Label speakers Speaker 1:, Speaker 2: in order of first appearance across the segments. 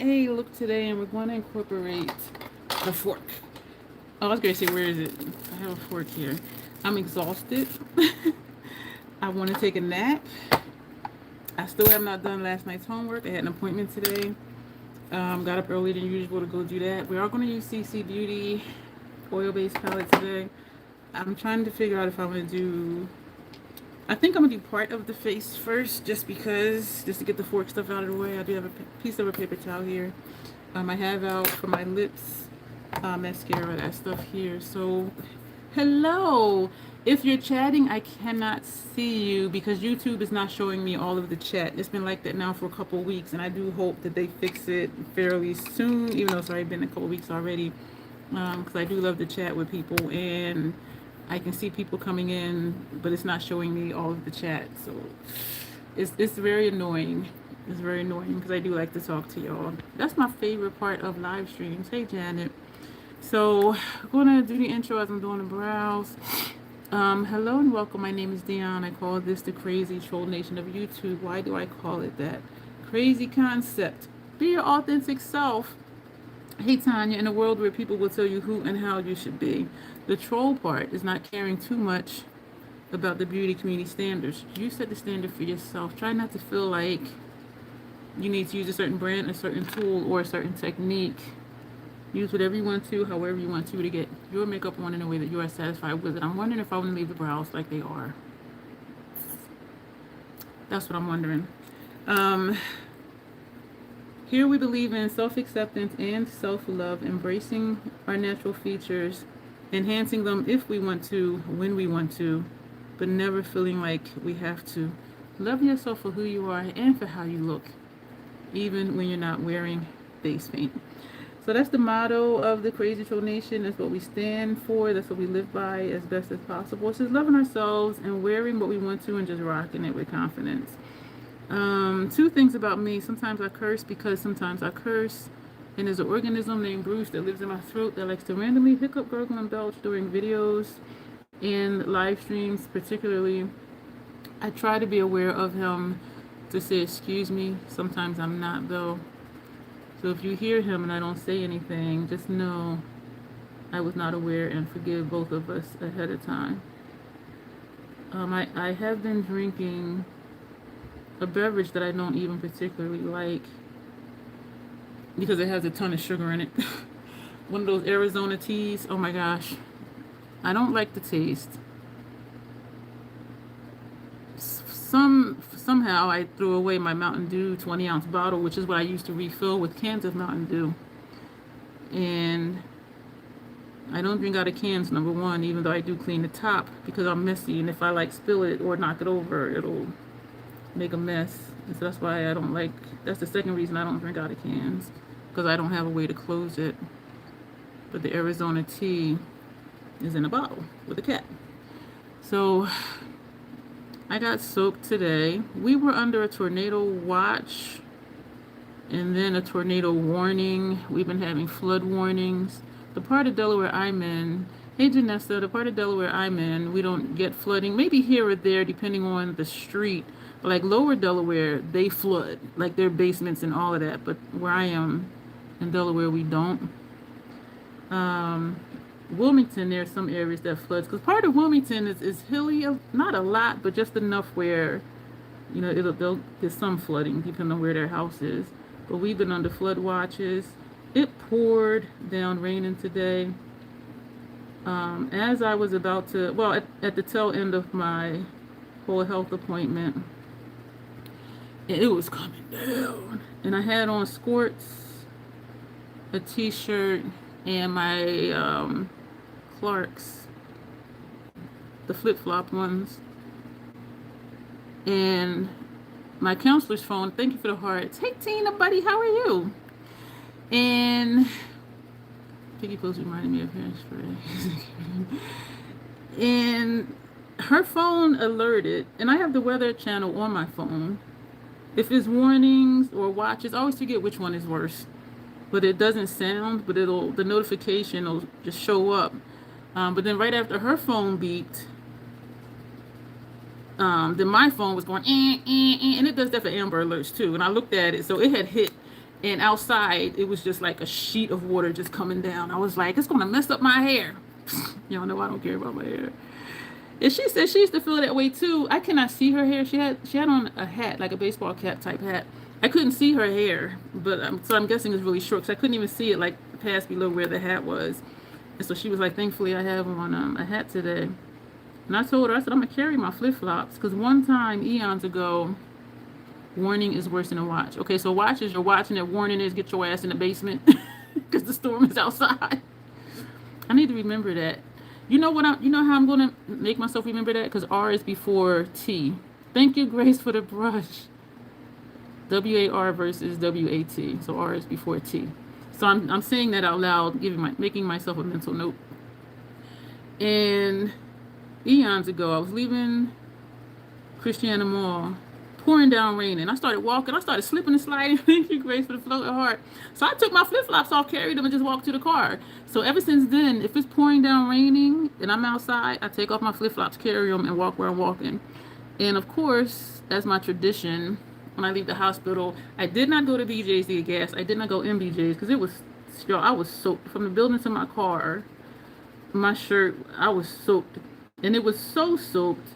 Speaker 1: a look today, and we're going to incorporate the fork. Oh, I was going to say, where is it? I have a fork here. I'm exhausted. I want to take a nap. I still have not done last night's homework. I had an appointment today. Got up earlier than usual to go do that. We are going to use CC Beauty oil-based palette today. I'm trying to figure out if I'm going to do... I think I'm going to do part of the face first, just to get the fork stuff out of the way. I do have a piece of a paper towel here. I have out for my lips, mascara, that stuff here. So, hello! If you're chatting, I cannot see you because YouTube is not showing me all of the chat. It's been like that now for a couple weeks, and I do hope that they fix it fairly soon, even though it's already been a couple weeks already, because I do love to chat with people, and I can see people coming in, but it's not showing me all of the chat. So it's very annoying. It's very annoying because I do like to talk to y'all. That's my favorite part of live streams. Hey, Janet. So I'm going to do the intro as I'm doing the brows. Hello and welcome. My name is Dion. I call this the crazy troll nation of YouTube. Why do I call it that? Crazy concept. Be your authentic self. Hey, Tanya, in a world where people will tell you who and how you should be, the troll part is not caring too much about the beauty community standards. You set the standard for yourself. Try not to feel like you need to use a certain brand, a certain tool, or a certain technique. Use whatever you want to, however you want to get your makeup on in a way that you are satisfied with it. I'm wondering if I want to leave the brows like they are. That's what I'm wondering. Here we believe in self-acceptance and self-love, embracing our natural features, enhancing them if we want to, when we want to, but never feeling like we have to. Love yourself for who you are and for how you look, even when you're not wearing face paint. So that's the motto of the Crazy Troll Nation. That's what we stand for. That's what we live by as best as possible. It's just loving ourselves and wearing what we want to and just rocking it with confidence. Two things about me. Sometimes I curse because sometimes I curse. And there's an organism named Bruce that lives in my throat that likes to randomly hiccup, gurgle, and belch during videos and live streams particularly. I try to be aware of him to say excuse me. Sometimes I'm not though. So if you hear him and I don't say anything, just know I was not aware and forgive both of us ahead of time. I have been drinking a beverage that I don't even particularly like because it has a ton of sugar in it. One of those Arizona teas. Oh my gosh. I don't like the taste. Somehow I threw away my Mountain Dew 20-ounce bottle, which is what I used to refill with cans of Mountain Dew. And I don't drink out of cans, number one, even though I do clean the top because I'm messy. And if I spill it or knock it over, it'll make a mess. And so that's why I don't like, that's the second reason I don't drink out of cans, because I don't have a way to close it. But the Arizona tea is in a bottle with a cap. So I got soaked today. We were under a tornado watch and then a tornado warning. We've been having flood warnings. The part of Delaware I'm in, hey Janessa, the part of Delaware I'm in, we don't get flooding. Maybe here or there depending on the street. But like lower Delaware, they flood. Like their basements and all of that. But where I am in Delaware, we don't. Wilmington, there are some areas that floods because part of Wilmington is hilly, not a lot, but just enough where, you know, there's some flooding depending on where their house is. But we've been under flood watches. It poured down raining today. As I was about to, well, at the tail end of my whole health appointment, it was coming down, and I had on skirts, a t-shirt, and my Clarks, the flip-flop ones, and my counselor's phone. Thank you for the hearts. Hey Tina, buddy, how are you? And Piggy Post reminded me of Hairspray. And her phone alerted, and I have the weather channel on my phone. If it's warnings or watches, I always forget which one is worse. But it doesn't sound, but the notification will just show up. But then right after her phone beeped, then my phone was going, and it does that for Amber Alerts too. And I looked at it, so it had hit And outside, it was just like a sheet of water just coming down. I was like, it's going to mess up my hair. Y'all know I don't care about my hair. And she said she used to feel that way too. I cannot see her hair. She had on a hat, like a baseball cap type hat. I couldn't see her hair, but so I'm guessing it's really short because I couldn't even see it like past below where the hat was. And so she was like, thankfully I have on a hat today. And I told her, I said, I'm going to carry my flip-flops because one time, eons ago, warning is worse than a watch. Okay, so watch is you're watching it. Warning is get your ass in the basement because the storm is outside. I need to remember that. You know how I'm going to make myself remember that? Because R is before T. Thank you, Grace, for the brush. WAR versus WAT. So R is before T. So I'm saying that out loud, making myself a mental note. And eons ago, I was leaving Christiana Mall, pouring down rain, and I started walking. I started slipping and sliding. Thank you, Grace, for the floating heart. So I took my flip-flops off, carried them, and just walked to the car. So ever since then, if it's pouring down raining and I'm outside, I take off my flip-flops, carry them, and walk where I'm walking. And of course, that's my tradition. When I leave the hospital, I did not go to BJ's to get gas. I did not go in BJ's because it was, I was soaked from the building to my car. My shirt, I was soaked, and it was so soaked,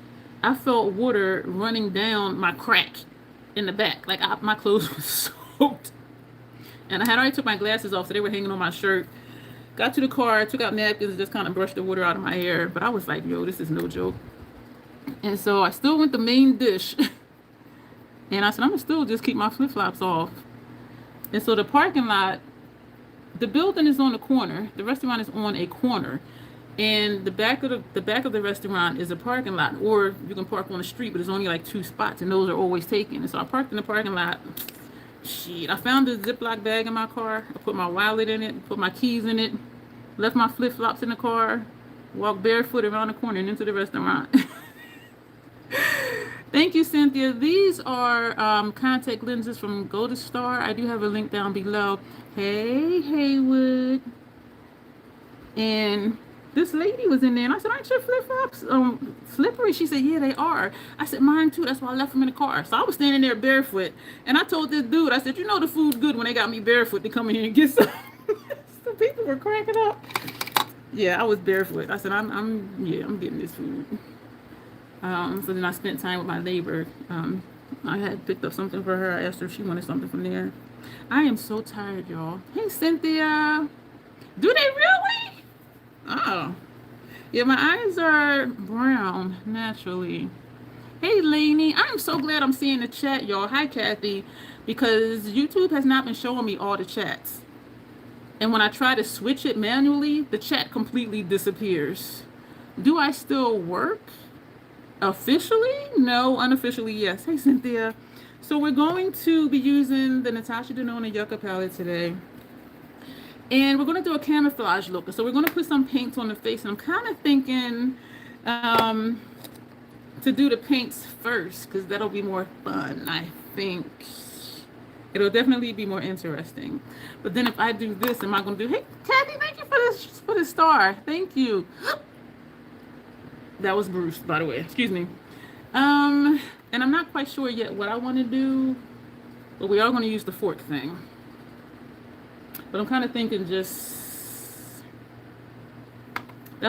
Speaker 1: I felt water running down my crack in the back. Like my clothes were soaked, and I had already took my glasses off, so they were hanging on my shirt. Got to the car, took out napkins, and just kind of brushed the water out of my hair. But I was like, yo, this is no joke. And so I still went the main dish. And I said, I'm going to still just keep my flip-flops off. And so the parking lot, the building is on the corner. The restaurant is on a corner. And the back of the restaurant is a parking lot. Or you can park on the street, but there's only like 2 spots, and those are always taken. And so I parked in the parking lot. Shit, I found a Ziploc bag in my car. I put my wallet in it, put my keys in it, left my flip-flops in the car, walked barefoot around the corner and into the restaurant. Thank you, Cynthia. These are contact lenses from Golden Star. I do have a link down below. Hey, Haywood. And this lady was in there, and I said, aren't your flip-flops slippery? She said, yeah, they are. I said, mine too. That's why I left them in the car. So I was standing there barefoot, and I told this dude, I said, you know the food's good when they got me barefoot to come in here and get some. So people were cracking up. Yeah, I was barefoot. I said, I'm getting this food. So then I spent time with my neighbor. I had picked up something for her. I asked her if she wanted something from there. I am so tired, y'all. Hey, Cynthia. Do they really? Oh. Yeah, my eyes are brown naturally. Hey, Lainey. I'm so glad I'm seeing the chat, y'all. Hi, Kathy. Because YouTube has not been showing me all the chats. And when I try to switch it manually, the chat completely disappears. Do I still work? Officially? No. Unofficially, yes. Hey, Cynthia. So we're going to be using the Natasha Denona Yucca palette today. And we're going to do a camouflage look. So we're going to put some paints on the face. And I'm kind of thinking to do the paints first, because that'll be more fun, I think. It'll definitely be more interesting. But then if I do this, am I going to do... Hey, Kathy, thank you for the star. Thank you. That was Bruce, by the way. Excuse me. And I'm not quite sure yet what I want to do, but we are going to use the fork thing. But I'm kind of thinking that's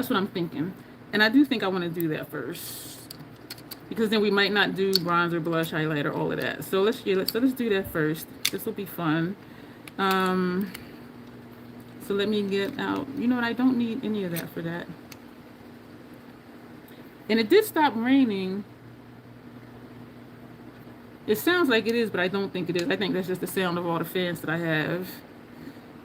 Speaker 1: what I'm thinking. And I do think I want to do that first, because then we might not do bronzer, blush, highlighter, all of that. So let's do that first. This will be fun. So let me get out. You know what? I don't need any of that for that. And it did stop raining. It sounds like it is, but I don't think it is. I think that's just the sound of all the fans that I have.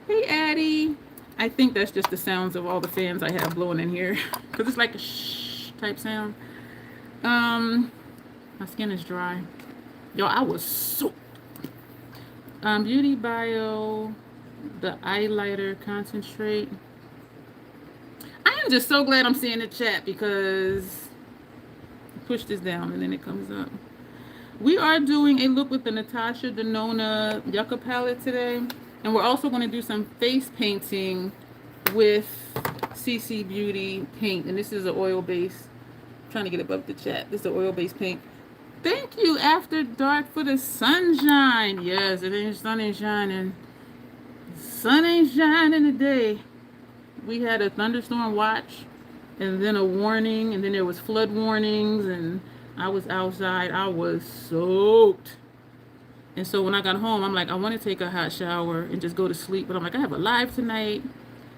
Speaker 1: Hey, Addie. I think that's just the sounds of all the fans I have blowing in here. Because it's like a shh type sound. My skin is dry. Yo, I was soaked. Beauty Bio, the highlighter concentrate. I am just so glad I'm seeing the chat, because push this down and then it comes up. We are doing a look with the Natasha Denona Yucca palette today, and we're also going to do some face painting with CC Beauty paint, and this is an oil base. I'm trying to get above the chat. This is an oil based paint. Thank you, After Dark, for the sunshine. Yes, it ain't sun ain't shining. Sun ain't shining today. We had a thunderstorm watch and then a warning, and then there was flood warnings, and I was outside. I was soaked. And so when I got home, I'm like, I want to take a hot shower and just go to sleep. But I'm like, I have a live tonight.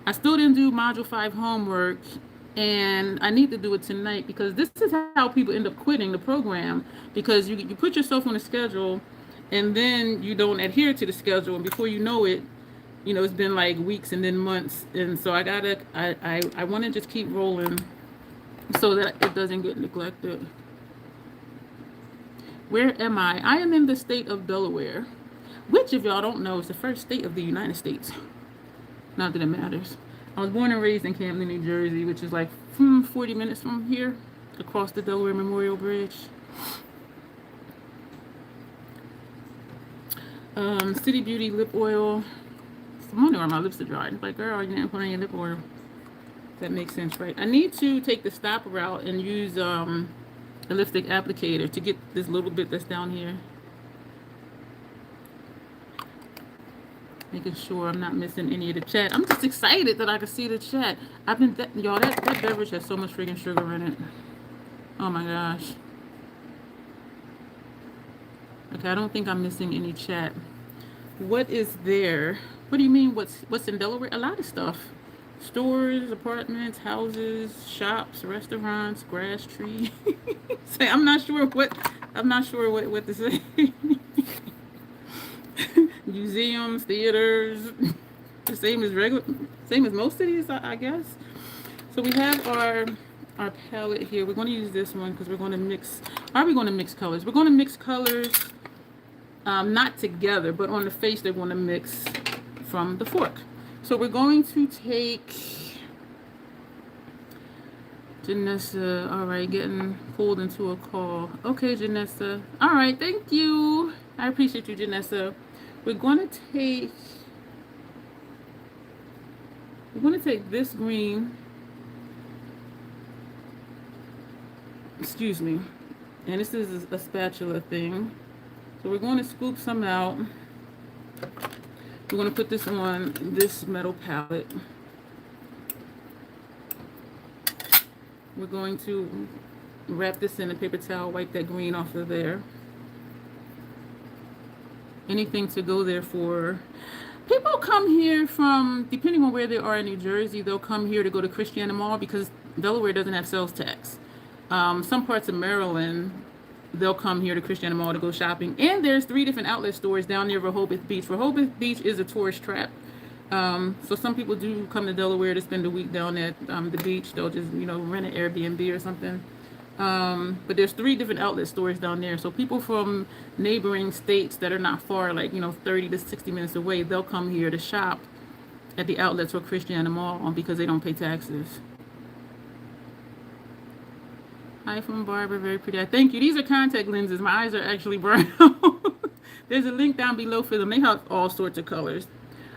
Speaker 1: I still didn't do Module 5 homework, and I need to do it tonight because this is how people end up quitting the program, because you put yourself on a schedule, and then you don't adhere to the schedule, and before you know it, it's been like weeks and then months. And so I want to just keep rolling so that it doesn't get neglected. Where am I? I am in the state of Delaware, which, if y'all don't know, is the first state of the United States. Not that it matters. I was born and raised in Camden, New Jersey, which is like 40 minutes from here, across the Delaware Memorial Bridge. City Beauty lip oil. I'm wondering why my lips are dry. It's like, girl, you didn't put on your lip oil. That makes sense, right? I need to take the stopper route and use a lipstick applicator to get this little bit that's down here. Making sure I'm not missing any of the chat. I'm just excited that I can see the chat. Y'all, that beverage has so much freaking sugar in it. Oh my gosh. Okay, I don't think I'm missing any chat. What is there? What do you mean, what's in Delaware? A lot of stuff. Stores, apartments, houses, shops, restaurants, grass tree. I'm not sure what to say. Museums, theaters, the same as most cities, I guess. So we have our palette here. We're going to use this one because we're going to mix. Are we going to mix colors? We're going to mix colors, not together, but on the face they're going to mix from the fork. So we're going to take Janessa. All right, getting pulled into a call. Okay, Janessa. All right, thank you. I appreciate you, Janessa. We're going to take this green. Excuse me. And this is a spatula thing. So we're going to scoop some out. We're going to put this on this metal palette. We're going to wrap this in a paper towel, wipe that green off of there. Anything to go there for. People come here from, depending on where they are in New Jersey, they'll come here to go to Christiana Mall because Delaware doesn't have sales tax. Some parts of Maryland, they'll come here to Christiana Mall to go shopping. And there's 3 different outlet stores down near Rehoboth Beach. Rehoboth Beach is a tourist trap. So some people do come to Delaware to spend a week down at the beach. They'll just, rent an Airbnb or something. But there's 3 different outlet stores down there. So people from neighboring states that are not far, like, 30 to 60 minutes away, they'll come here to shop at the outlets or Christiana Mall because they don't pay taxes. Hi from Barbara, very pretty. Thank you. These are contact lenses. My eyes are actually brown. There's a link down below for them. They have all sorts of colors.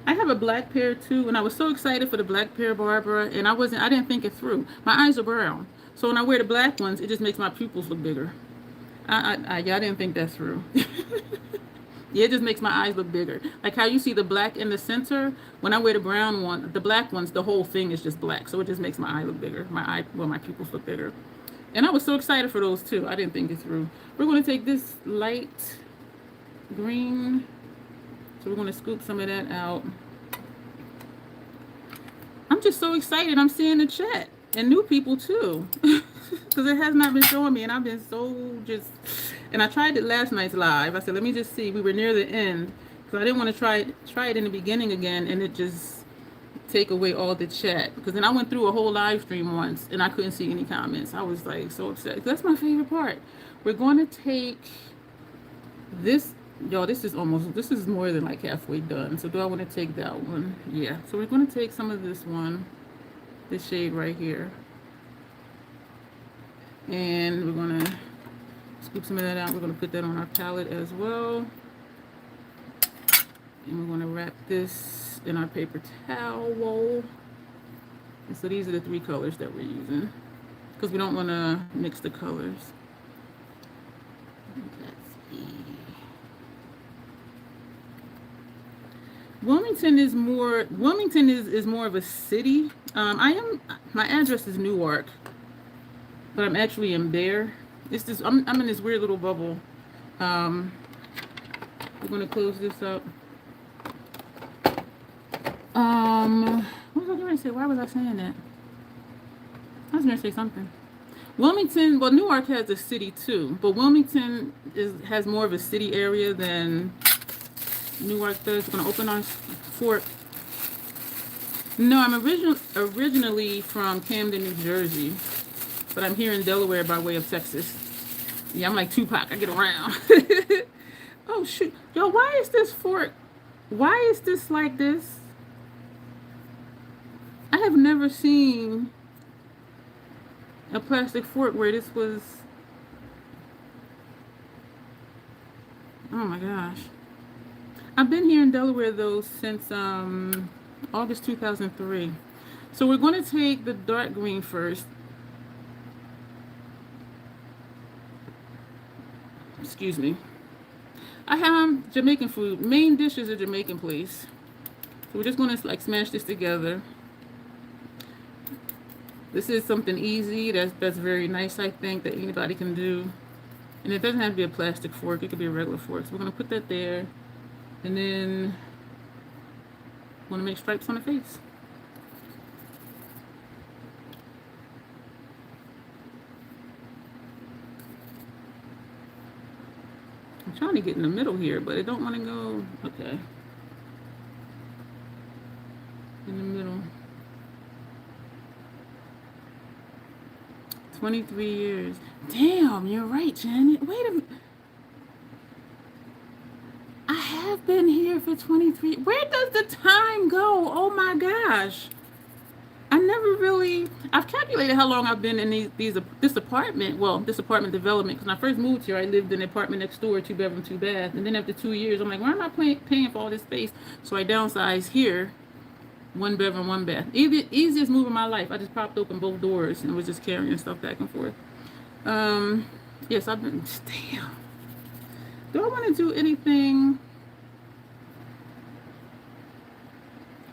Speaker 1: I have a black pair too, and I was so excited for the black pair, Barbara, and I didn't think it through. My eyes are brown. So when I wear the black ones, it just makes my pupils look bigger. I didn't think that through. Yeah, it just makes my eyes look bigger. Like how you see the black in the center, when I wear the brown one, the black ones, the whole thing is just black. So it just makes my eye look bigger. My pupils look bigger. And I was so excited for those too. I didn't think it through. We're going to take this light green. So we're going to scoop some of that out. I'm just so excited. I'm seeing the chat. And new people too. Because it has not been showing me. And I've been so just... And I tried it last night's live. I said, let me just see. We were near the end. Because I didn't want to try it in the beginning again. And it just take away all the chat. Because then I went through a whole live stream once. And I couldn't see any comments. I was like so upset. That's my favorite part. We're going to take this... Y'all, this is more than like halfway done. So do I want to take that one? Yeah. So we're going to take some of this one. This shade right here. And we're going to scoop some of that out. We're going to put that on our palette as well. And we're going to wrap this in our paper towel. And so these are the 3 colors that we're using. Because we don't want to mix the colors. Wilmington is more of a city. My address is Newark, but I'm actually in Bear. I'm in this weird little bubble. Um, we're gonna close this up. What was I going to say? Why was I saying that? I was going to say something. Wilmington, well, Newark has a city too, but Wilmington has more of a city area than Newark does. We're going to open our fort. No, I'm originally from Camden, New Jersey, but I'm here in Delaware by way of Texas. Yeah, I'm like Tupac. I get around. Oh, shoot. Yo, why is this fort? Why is this like this? I have never seen a plastic fork where this was. Oh my gosh. I've been here in Delaware though since August 2003. So we're going to take the dark green first. Excuse me. I have Jamaican food. Main dish is a Jamaican place. So we're just going to like smash this together. This is something easy that's very nice, I think, that anybody can do. And it doesn't have to be a plastic fork. It could be a regular fork. So we're going to put that there. And then I want to make stripes on the face. I'm trying to get in the middle here, but it don't want to go. Okay. In the middle. 23 years. Damn, you're right, Janet. Wait a minute. I have been here for 23. Where does the time go? Oh my gosh. I never really. I've calculated how long I've been in this apartment. Well, this apartment development. Because when I first moved here, I lived in an apartment next door, 2-bedroom, 2-bath. And then after 2 years, I'm like, why am I paying for all this space? So I downsized here. 1-bedroom, 1-bath. Easiest move of my life. I just popped open both doors and was just carrying stuff back and forth. Yes, I've been. Damn. Do I want to do anything?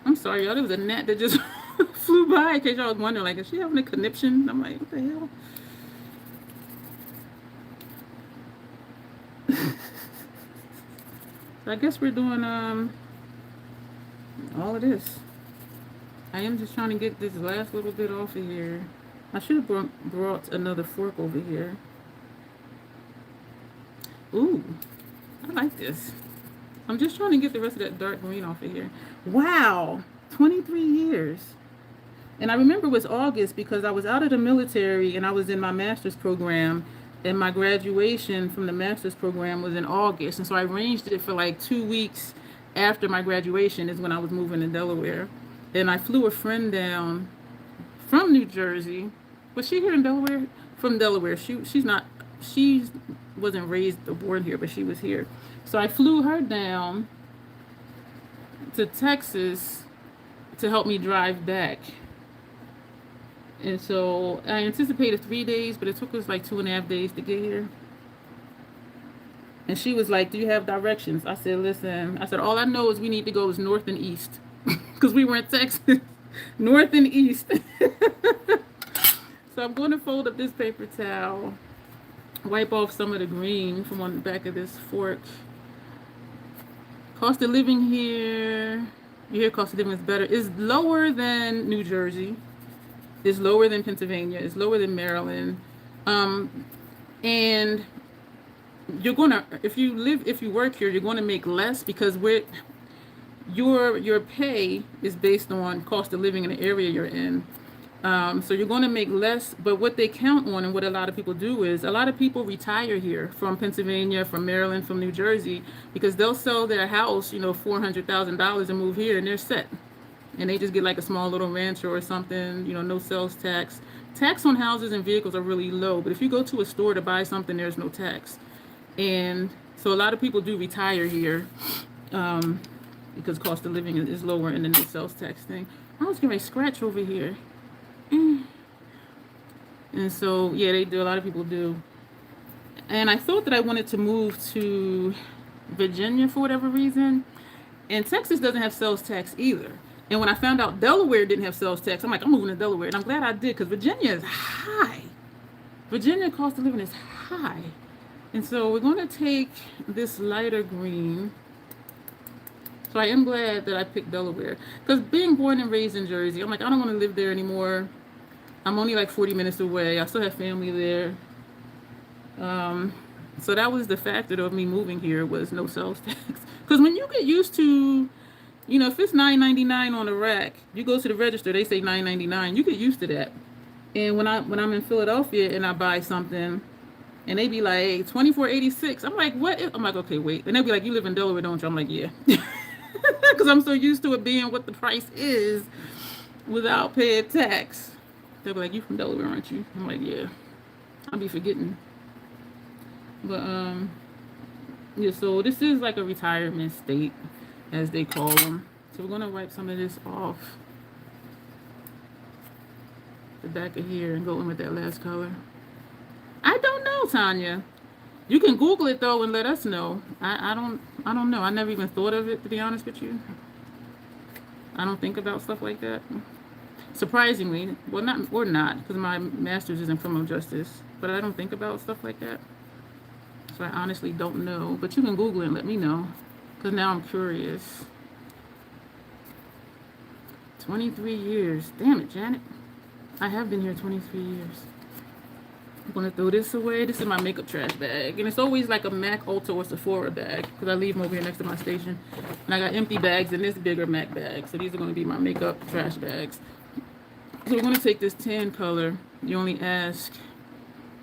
Speaker 1: I'm sorry, y'all. There was a gnat that just flew by. In case y'all was wondering, like, is she having a conniption? I'm like, what the hell? So I guess we're doing all of this. I am just trying to get this last little bit off of here. I should have brought another fork over here. Ooh, I like this. I'm just trying to get the rest of that dark green off of here. Wow, 23 years. And I remember it was August because I was out of the military and I was in my master's program. And my graduation from the master's program was in August. And so I arranged it for like 2 weeks after my graduation is when I was moving to Delaware. And I flew a friend down from New Jersey. Was she here in Delaware? From Delaware. She wasn't raised or born here, but she was here. So I flew her down to Texas to help me drive back. And so I anticipated 3 days, but it took us like 2.5 days to get here. And she was like, do you have directions? I said, listen, all I know is we need to go is north and east. Because we were in Texas. North and east. So I'm going to fold up this paper towel. Wipe off some of the green from on the back of this fork. Cost of living here. You hear cost of living is better. It's lower than New Jersey. It's lower than Pennsylvania. It's lower than Maryland. And you're gonna, if you work here, you're gonna make less because your pay is based on cost of living in the area you're in. So you're going to make less, but what they count on and what a lot of people do is a lot of people retire here from Pennsylvania, from Maryland, from New Jersey, because they'll sell their house, $400,000 and move here and they're set. And they just get like a small little rancher or something, no sales tax. Tax on houses and vehicles are really low, but if you go to a store to buy something, there's no tax. And so a lot of people do retire here. Because cost of living is lower and then the sales tax thing. I was getting a scratch over here. And so, yeah, they do. A lot of people do. And I thought that I wanted to move to Virginia for whatever reason. And Texas doesn't have sales tax either. And when I found out Delaware didn't have sales tax, I'm like, I'm moving to Delaware. And I'm glad I did because Virginia is high. Virginia cost of living is high. And so we're going to take this lighter green. So I am glad that I picked Delaware. Because being born and raised in Jersey, I'm like, I don't want to live there anymore. I'm only like 40 minutes away. I still have family there. So that was the factor of me moving here, was no sales tax. Because when you get used to, you know, if it's $9.99 on the rack, you go to the register, they say $9.99. You get used to that. And when I'm in Philadelphia and I buy something, and they be like $24.86, I'm like, what? I'm like, okay, wait. And they be like, you live in Delaware, don't you? I'm like, yeah. Because I'm so used to it being what the price is without paying tax. They'll be like, you from Delaware, aren't you? I'm like, yeah. I'll be forgetting. But yeah, so this is like a retirement state, as they call them. So we're gonna wipe some of this off the back of here and go in with that last color. I don't know, Tanya. You can Google it though and let us know. I don't know. I never even thought of it, to be honest with you. I don't think about stuff like that. Surprisingly, well, not because my master's is in criminal justice, but I don't think about stuff like that. So I honestly don't know. But you can Google it and let me know, because now I'm curious. 23 years. Damn it, Janet. I have been here 23 years. I'm going to throw this away. This is my makeup trash bag. And it's always like a MAC, Ulta, or Sephora bag, because I leave them over here next to my station. And I got empty bags in this bigger MAC bag. So these are going to be my makeup trash bags. So we're going to take this tan color. You only ask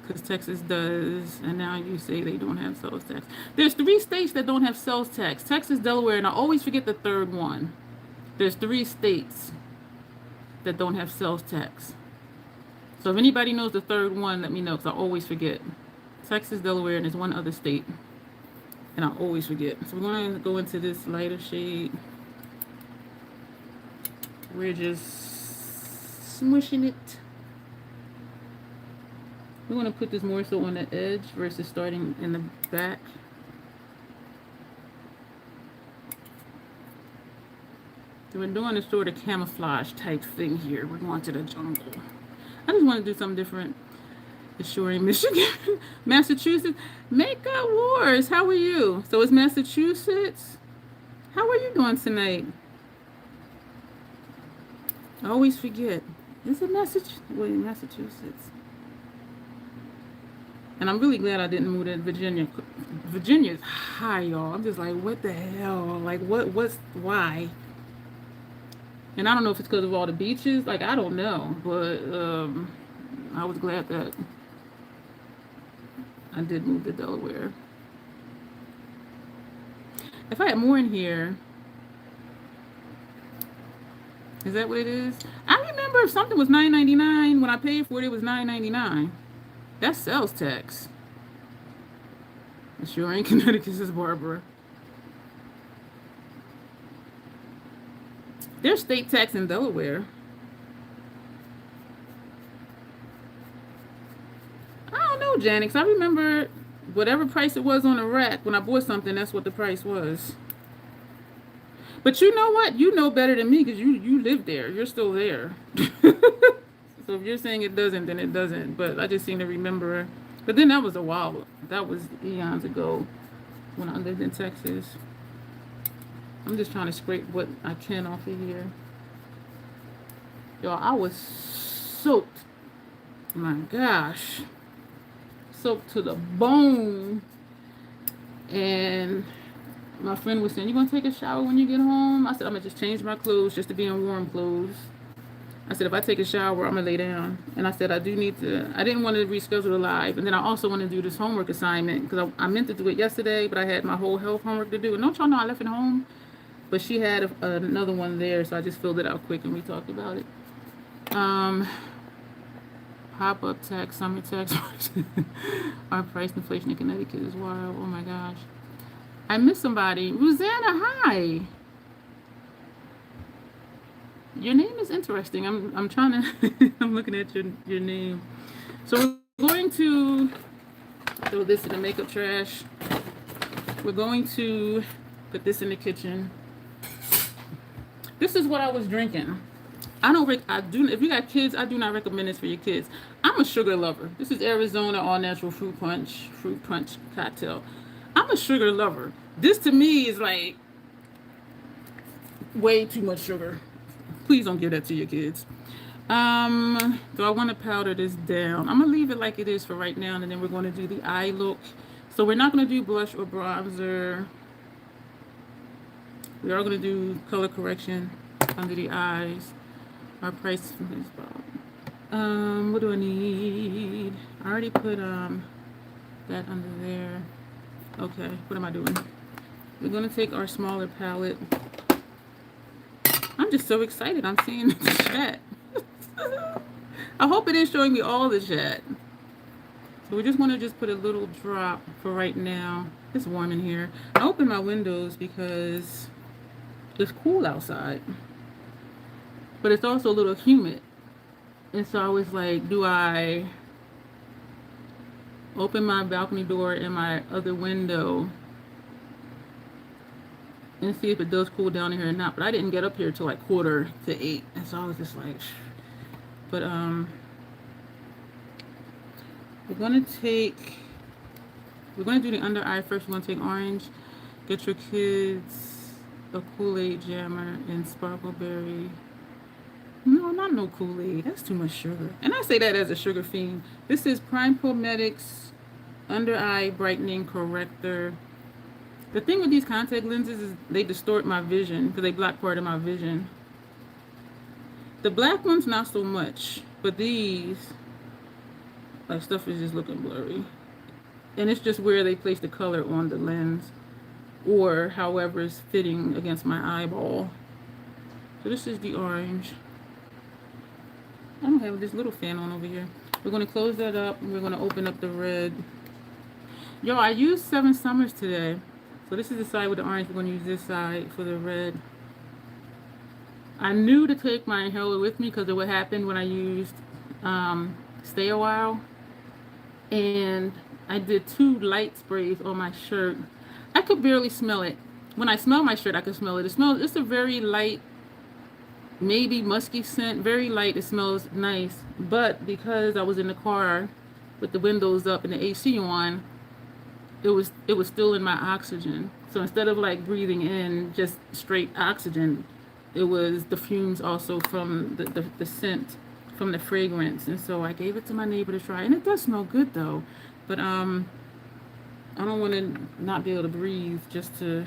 Speaker 1: because Texas does, and now you say they don't have sales tax. There's 3 states that don't have sales tax: Texas, Delaware, and I always forget the third one. There's 3 states that don't have sales tax. So if anybody knows the third one, let me know, because I always forget. Texas, Delaware, and there's one other state, and I always forget. So we're going to go into this lighter shade. We're just smushing it. We want to put this more so on the edge versus starting in the back. So we're doing a sort of camouflage type thing here. We're going to the jungle. I just want to do something different. Assuring Michigan. Massachusetts. Makeup Wars. How are you? So it's Massachusetts. How are you doing tonight? I always forget. Is it Massachusetts? Wait, Massachusetts. And I'm really glad I didn't move to Virginia. Virginia's high, y'all. I'm just like, what the hell? Like, why? And I don't know if it's because of all the beaches. Like, I don't know. But I was glad that I did move to Delaware. If I had more in here, is that what it is? I remember if something was $9.99 when I paid for it, it was $9.99. That's sales tax. It sure ain't Connecticut, says Barbara. There's state tax in Delaware. I don't know, Janet, 'cause I remember whatever price it was on the rack when I bought something, that's what the price was. But you know what? You know better than me because you live there. You're still there. So if you're saying it doesn't, then it doesn't. But I just seem to remember. But then that was a while. That was eons ago when I lived in Texas. I'm just trying to scrape what I can off of here. Y'all, I was soaked. My gosh. Soaked to the bone. And my friend was saying, you gonna take a shower when you get home? I said, I'm gonna just change my clothes just to be in warm clothes. I said, if I take a shower, I'm gonna lay down. And I said, I didn't want to reschedule the live. And then I also want to do this homework assignment because I meant to do it yesterday, but I had my whole health homework to do. And don't y'all know I left it home? But she had another one there, so I just filled it out quick and we talked about it. Pop-up tax, summer tax. Our price inflation in Connecticut is wild. Oh my gosh. I missed somebody. Rosanna, hi. Your name is interesting. I'm trying to I'm looking at your name. So we're going to throw this in the makeup trash. We're going to put this in the kitchen. This is what I was drinking. If you got kids, I do not recommend this for your kids. I'm a sugar lover. This is Arizona all natural fruit punch cocktail. I'm a sugar lover. This to me is like way too much sugar. Please don't give that to your kids. Do I want to powder this down? I'm gonna leave it like it is for right now, and then we're going to do the eye look. So we're not going to do blush or bronzer. We are going to do color correction under the eyes. Our price is about. What do I need? I already put that under there. Okay, what am I doing? We're going to take our smaller palette. I'm just so excited. I'm seeing the chat. I hope it is showing me all the chat. So we just want to just put a little drop for right now. It's warm in here. I open my windows because it's cool outside. But it's also a little humid. And so I was like, do I open my balcony door and my other window and see if it does cool down in here or not? But I didn't get up here till like 7:45. And so I was just like, but we're gonna do the under eye first. We're gonna take orange. Get your kids a Kool-Aid jammer and sparkleberry. No, not no Kool-Aid. That's too much sugar. And I say that as a sugar fiend. This is Prime Pometics Under Eye Brightening Corrector. The thing with these contact lenses is they distort my vision because they block part of my vision. The black ones, not so much. But these, like, stuff is just looking blurry. And it's just where they place the color on the lens or however it's fitting against my eyeball. So this is the orange. I don't have this little fan on over here. We're going to close that up and we're going to open up the red. Yo, I used 7 Summers today. So this is the side with the orange. We're going to use this side for the red. I knew to take my inhaler with me because of what happened when I used Stay a While. And I did 2 light sprays on my shirt. I could barely smell it. When I smell my shirt, I could smell it. It's a very light, maybe musky scent. Very light. It smells nice. But because I was in the car with the windows up and the AC on, it was still in my oxygen. So instead of like breathing in just straight oxygen, it was the fumes also from the scent from the fragrance. And so I gave it to my neighbor to try, and it does smell good though. But I don't want to not be able to breathe just to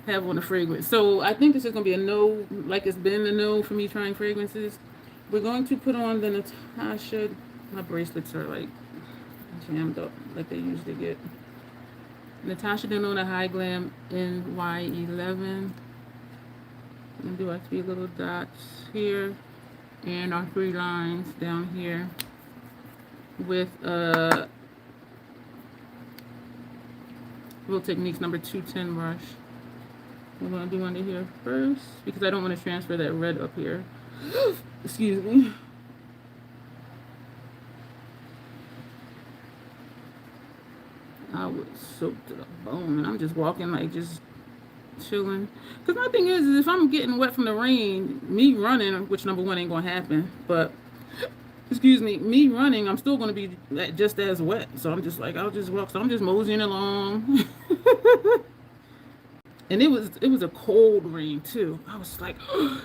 Speaker 1: have on the fragrance. So I think this is going to be a no, like it's been a no for me trying fragrances. We're going to put on the Natasha. My bracelets are like jammed up like they usually get. Natasha Denona High Glam NY11. And do our 3 little dots here and our 3 lines down here with Real Techniques number 210 brush. We're going to do under here first because I don't want to transfer that red up here. Excuse me. I was soaked to the bone and I'm just walking like just chilling. Because my thing is if I'm getting wet from the rain, me running, which number one ain't going to happen, but excuse me, me running, I'm still going to be just as wet. So I'm just like, I'll just walk. So I'm just moseying along. And it was a cold rain too. I was like,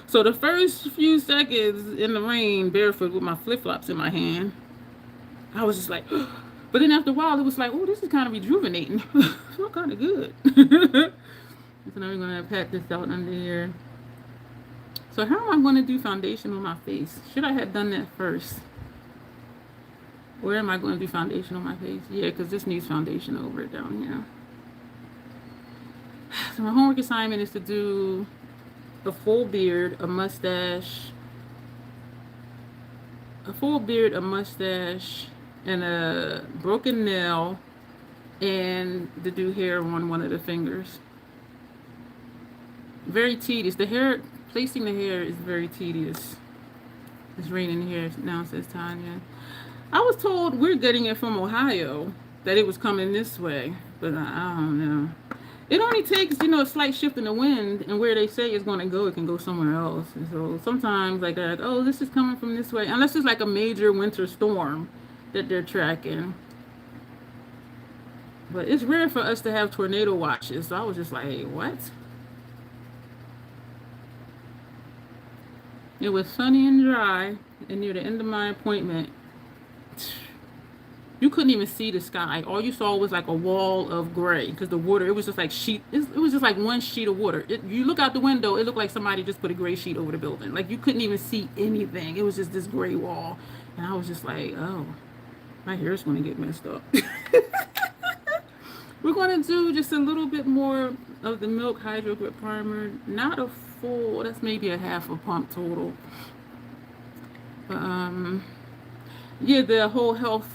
Speaker 1: so the first few seconds in the rain, barefoot with my flip-flops in my hand, I was just like, but then after a while, it was like, oh, this is kind of rejuvenating. Feel kind of good. So now we're going to pat this out under here. So how am I going to do foundation on my face? Should I have done that first? Where am I going to do foundation on my face? Yeah, because this needs foundation over it down here. So my homework assignment is to do a full beard, a mustache, and a broken nail, and to do hair on one of the fingers. Very tedious. The hair, placing the hair is very tedious. It's raining here now, says Tanya. I was told we're getting it from Ohio, that it was coming this way, but I don't know. It only takes, you know, a slight shift in the wind, and where they say it's going to go, it can go somewhere else. And so sometimes, like, they're like, oh, this is coming from this way, unless it's like a major winter storm that they're tracking. But it's rare for us to have tornado watches. So I was just like, what? It was sunny and dry, and near the end of my appointment, you couldn't even see the sky. All you saw was like a wall of gray because the water, it was just like it was just like one sheet of water. You look out the window, it looked like somebody just put a gray sheet over the building. Like you couldn't even see anything. It was just this gray wall. And I was just like, oh, my hair's going to get messed up. We're going to do just a little bit more of the Milk Hydro Grip Primer. Not a full, that's maybe a half a pump total. But, yeah, the whole health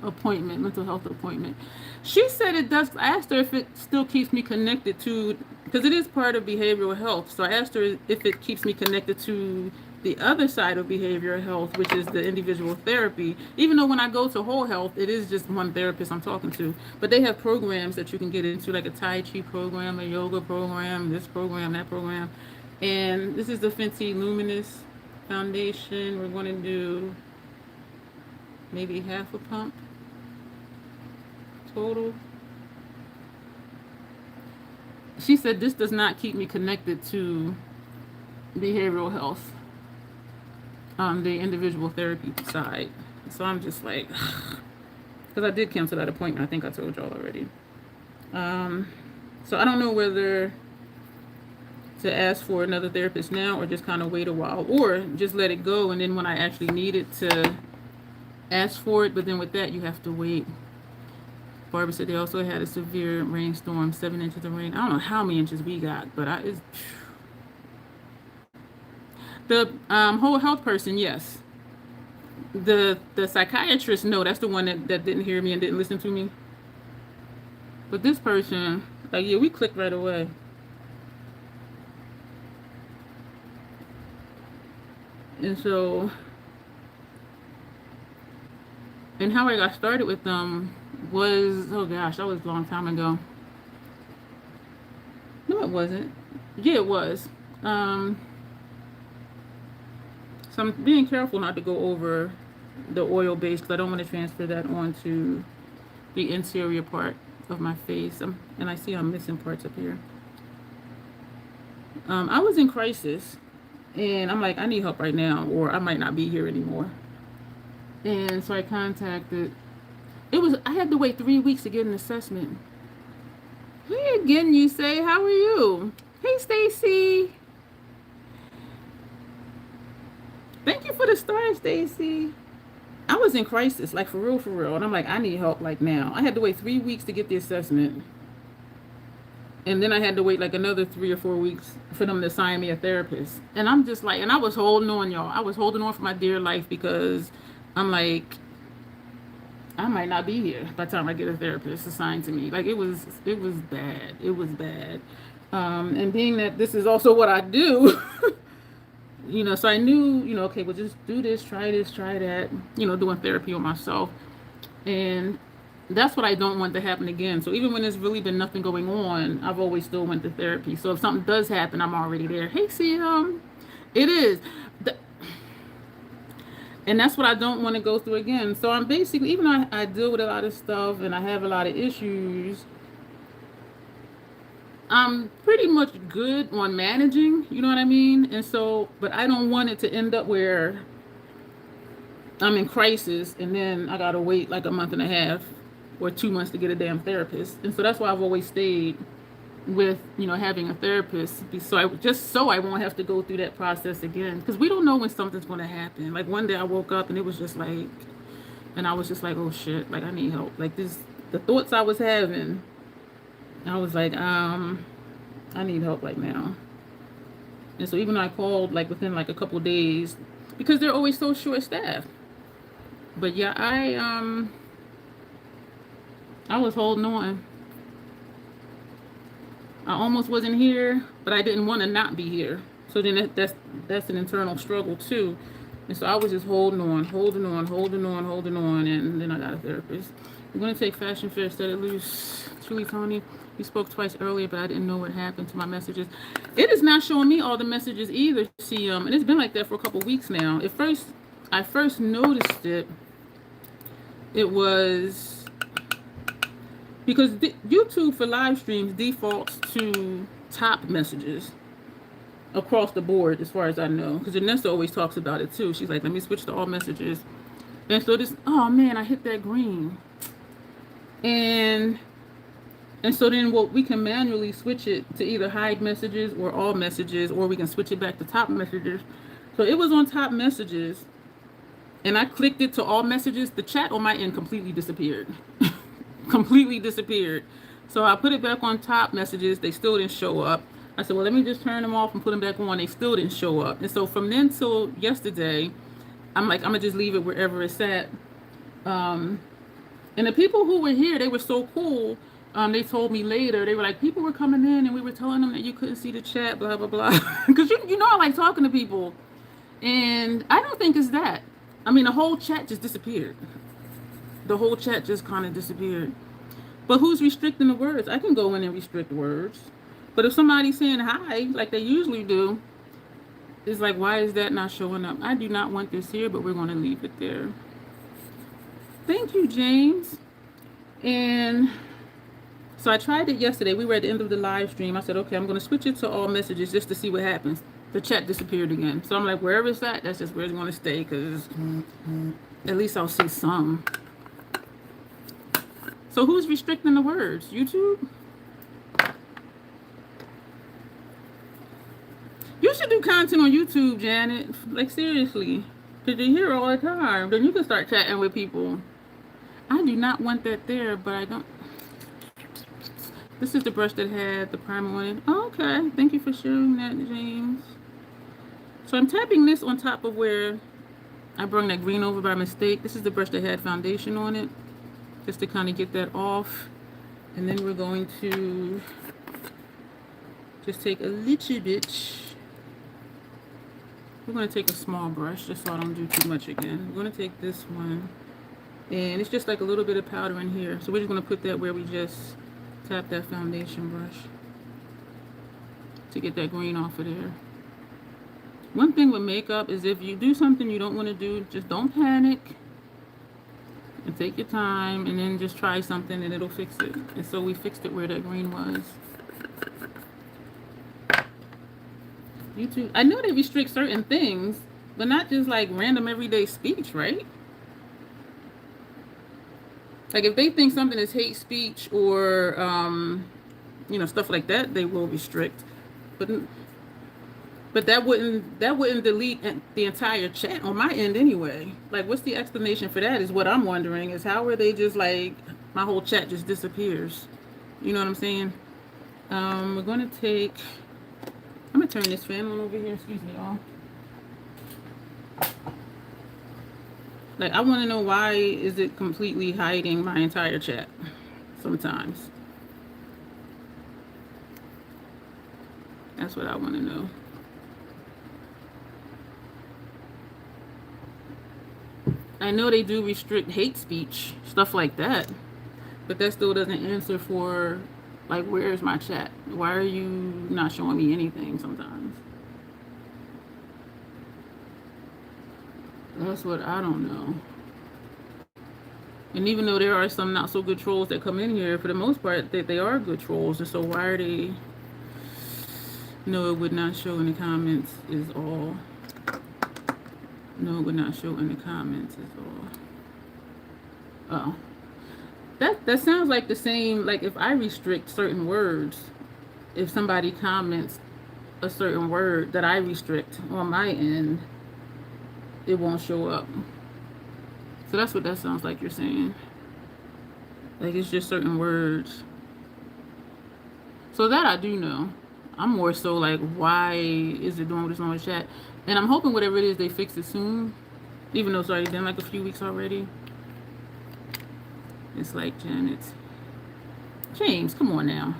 Speaker 1: appointment, mental health appointment. She said it does. I asked her if it still keeps me connected to, because it is part of behavioral health. So I asked her if it keeps me connected to the other side of behavioral health, which is the individual therapy. Even though when I go to whole health, it is just one therapist I'm talking to. But they have programs that you can get into, like a Tai Chi program, a yoga program, this program, that program. And this is the Fenty Luminous Foundation. We're going to do maybe half a pump total. She said this does not keep me connected to behavioral health on the individual therapy side. So I'm just like, because I did cancel that appointment. I think I told y'all already. So I don't know whether to ask for another therapist now or just kind of wait a while or just let it go. And then when I actually need it to ask for it, but then with that, you have to wait. Barbara said they also had a severe rainstorm, 7 inches of rain. I don't know how many inches we got, but the whole health person, yes. The psychiatrist, no, that's the one that didn't hear me and didn't listen to me. But this person, like, yeah, we clicked right away. And so, and how I got started with them was, oh gosh, that was a long time ago. No, it wasn't. Yeah, it was. So I'm being careful not to go over the oil base because I don't want to transfer that onto the interior part of my face. And I see I'm missing parts up here. I was in crisis, and I'm like, I need help right now, or I might not be here anymore. And so I contacted. I had to wait 3 weeks to get an assessment. Hey again, you say, how are you? Hey, Stacy. Thank you for the star, Stacy. I was in crisis, like for real. And I'm like, I need help like now. I had to wait 3 weeks to get the assessment. And then I had to wait like another 3 or 4 weeks for them to assign me a therapist. And I'm just like, and I was holding on, y'all. I was holding on for my dear life because I'm like, I might not be here by the time I get a therapist assigned to me. Like it was bad. It was bad. And being that this is also what I do, you know, so I knew, you know, okay, well, just do this, try that, you know, doing therapy on myself. And that's what I don't want to happen again. So even when there's really been nothing going on, I've always still went to therapy. So if something does happen, I'm already there. Hey, CM, it is. And that's what I don't want to go through again. So I'm basically, even though I deal with a lot of stuff and I have a lot of issues, I'm pretty much good on managing, you know what I mean? And so, but I don't want it to end up where I'm in crisis and then I got to wait like a month and a half or 2 months to get a damn therapist. And so that's why I've always stayed with, you know, having a therapist, so I won't have to go through that process again, because we don't know when something's going to happen. Like one day I woke up and it was just like, and I was just like, oh shit, like I need help. Like the thoughts I was having, I was like, I need help right now. And so even though I called like within like a couple days, because they're always so short staffed. But yeah, I was holding on. I almost wasn't here, but I didn't want to not be here. So then that's an internal struggle too. And so I was just holding on, and then I got a therapist. We're gonna take Fashion Fair, set it loose. Truly Tony. We spoke twice earlier, but I didn't know what happened to my messages. It is not showing me all the messages either, CM, and it's been like that for a couple weeks now. At first, I first noticed it. It was because YouTube for live streams defaults to top messages across the board, as far as I know. Because Janessa always talks about it too. She's like, let me switch to all messages. And so this, oh man, I hit that green. And so then we can manually switch it to either hide messages or all messages, or we can switch it back to top messages. So it was on top messages, and I clicked it to all messages. The chat on my end completely disappeared. Completely disappeared. So I put it back on top messages. They still didn't show up. I said, well, let me just turn them off and put them back on. They still didn't show up. And so from then till yesterday, I'm like, I'm going to just leave it wherever it's at. And the people who were here, they were so cool. They told me later, they were like, people were coming in and we were telling them that you couldn't see the chat, blah, blah, blah. Because you know I like talking to people. And I don't think it's that. I mean, the whole chat just disappeared. The whole chat just kind of disappeared. But who's restricting the words? I can go in and restrict words. But if somebody's saying hi, like they usually do, it's like, why is that not showing up? I do not want this here, but we're going to leave it there. Thank you, James. And so I tried it yesterday. We were at the end of the live stream. I said, okay, I'm going to switch it to all messages just to see what happens. The chat disappeared again. So I'm like, wherever it's at, that's just where it's going to stay, because at least I'll see some. So who's restricting the words? YouTube? You should do content on YouTube, Janet. Like, seriously. Because you're here all the time. Then you can start chatting with people. I do not want that there, but I don't. This is the brush that had the primer on it. Oh, okay. Thank you for sharing that, James. So I'm tapping this on top of where I brought that green over by mistake. This is the brush that had foundation on it, just to kind of get that off. And then we're going to just take a little bit. We're going to take a small brush just so I don't do too much again. We're going to take this one, and it's just like a little bit of powder in here. So we're just going to put that where we just tap that foundation brush to get that green off of there. One thing with makeup is if you do something you don't want to do, just don't panic and take your time, and then just try something and it'll fix it. And so we fixed it where that green was. YouTube, I know they restrict certain things, but not just like random everyday speech, right? Like if they think something is hate speech or you know, stuff like that, they will restrict. But that wouldn't delete the entire chat on my end anyway. Like, what's the explanation for that is what I'm wondering, is how are they just like, my whole chat just disappears? You know what I'm saying? We're going to take, I'm going to turn this fan on over here. Excuse me, y'all. Like, I want to know, why is it completely hiding my entire chat sometimes? That's what I want to know. I know they do restrict hate speech, stuff like that, but that still doesn't answer for, like, where's my chat? Why are you not showing me anything sometimes? That's what I don't know. And even though there are some not so good trolls that come in here, for the most part, they are good trolls. And so why are they? No, it would not show in the comments is all. No, it would not show in the comments is all. Oh. That sounds like the same, like if I restrict certain words, if somebody comments a certain word that I restrict on my end, it won't show up. So that's what that sounds like you're saying. Like it's just certain words. So that I do know. I'm more so like, why is it doing this on the chat? And I'm hoping whatever it is, they fix it soon. Even though it's already been like a few weeks already. It's like, Janet. James, come on now.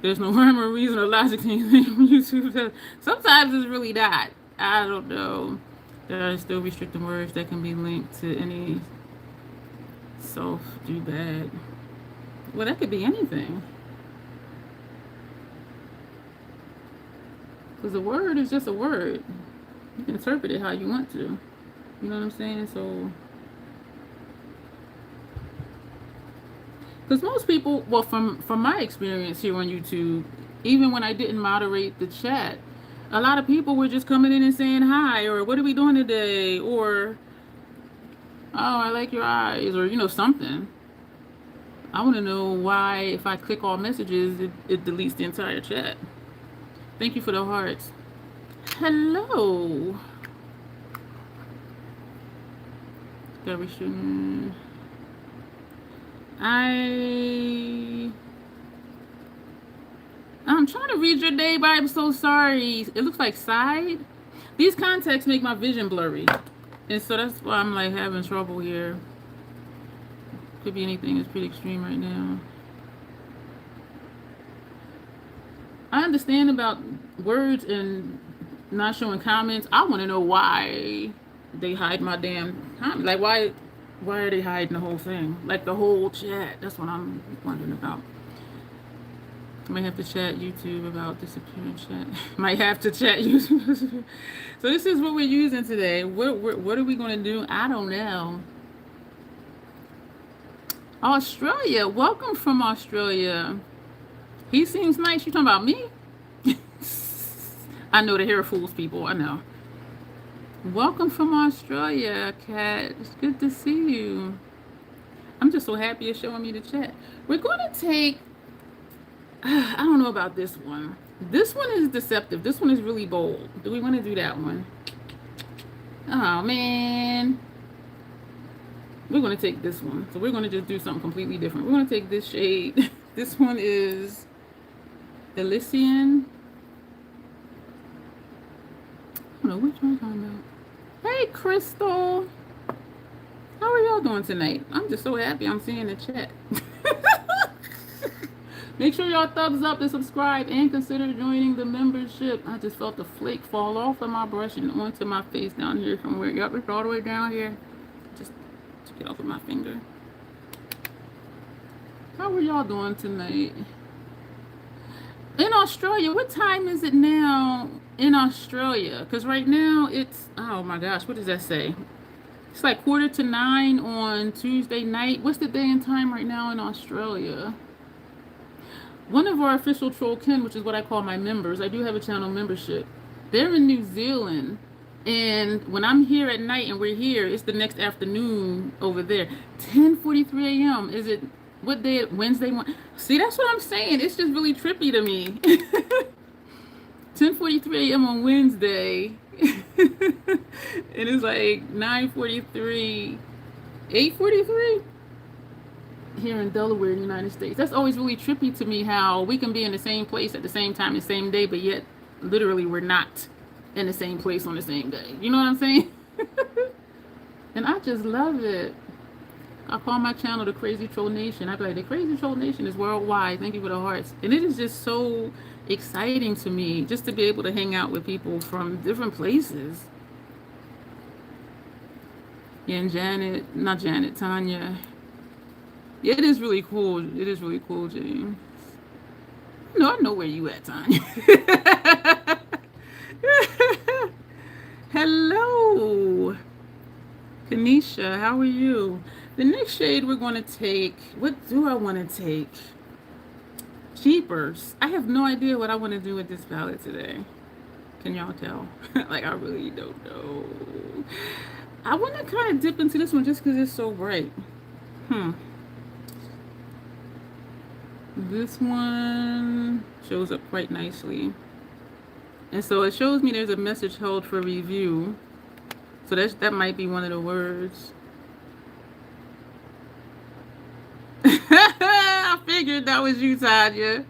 Speaker 1: There's no rhyme or reason or logic to anything from YouTube. Sometimes it's really not. I don't know. There are still restricted words that can be linked to any Self do bad. Well, that could be anything. Because a word is just a word. You can interpret it how you want to. You know what I'm saying? So, because most people, well, from my experience here on YouTube, even when I didn't moderate the chat, a lot of people were just coming in and saying hi, or what are we doing today, or oh, I like your eyes, or something. I want to know why if I click all messages, it deletes the entire chat. Thank you for the hearts. Hello. I'm trying to read your name, but I'm so sorry. It looks like side. These contacts make my vision blurry. And so that's why I'm like having trouble here. Could be anything. It's pretty extreme right now. I understand about words and not showing comments. I want to know why they hide my damn comment. Like, why are they hiding the whole thing? Like, the whole chat. That's what I'm wondering about. Might have to chat YouTube about disappearing chat. Might have to chat YouTube. So this is what we're using today. What are we going to do? I don't know. Australia. Welcome from Australia. He seems nice. You talking about me? I know the hair fools people. I know. Welcome from Australia, Kat. It's good to see you. I'm just so happy you're showing me the chat. We're going to take... I don't know about this one. This one is deceptive. This one is really bold. Do we want to do that one? Oh, man. We're going to take this one. So we're going to just do something completely different. We're going to take this shade. This one is Elysian. I don't know which one I'm talking about. Hey, Crystal. How are y'all doing tonight? I'm just so happy I'm seeing the chat. Make sure y'all thumbs up and subscribe and consider joining the membership. I just felt the flake fall off of my brush and onto my face down here from where y'all all the way down here. Just took it off with my finger. How are y'all doing tonight? In Australia, what time is it now in Australia? Because right now it's, oh my gosh, what does that say? It's like 8:45 on Tuesday night. What's the day and time right now in Australia? One of our official troll kin, which is what I call my members, I do have a channel membership. They're in New Zealand. And when I'm here at night and we're here, it's the next afternoon over there. 10:43 a.m. Is it, what day? Wednesday morning? See, that's what I'm saying. It's just really trippy to me. 10:43 a.m. on Wednesday. And it's like 9:43, 8:43 here in Delaware, in the United States. That's always really trippy to me, how we can be in the same place at the same time, the same day, but yet literally we're not in the same place on the same day. You know what I'm saying? And I just love it. I call my channel the Crazy Troll Nation. I be like, the Crazy Troll Nation is worldwide. Thank you for the hearts. And it is just so exciting to me just to be able to hang out with people from different places. Yeah, and Tanya. Yeah, it is really cool. It is really cool, James. No, I know where you at, Tanya. Hello. Kanisha, how are you? The next shade we're going to take, what do I want to take? Jeepers. I have no idea what I want to do with this palette today. Can y'all tell? Like, I really don't know. I want to kind of dip into this one just because it's so bright. This one shows up quite nicely. And so it shows me there's a message held for review. So that might be one of the words. I figured that was you, Tanya.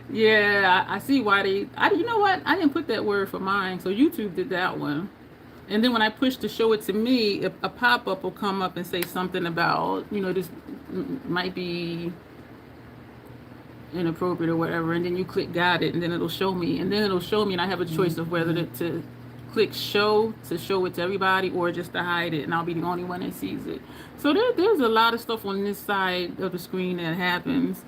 Speaker 1: Yeah, I see why you know what? I didn't put that word for mine. So YouTube did that one. And then when I push to show it to me, a pop-up will come up and say something about, this might be inappropriate or whatever. And then you click got it, and then it'll show me. And then it'll show me, and I have a choice of whether to click show to show it to everybody, or just to hide it and I'll be the only one that sees it. So there's a lot of stuff on this side of the screen that happens.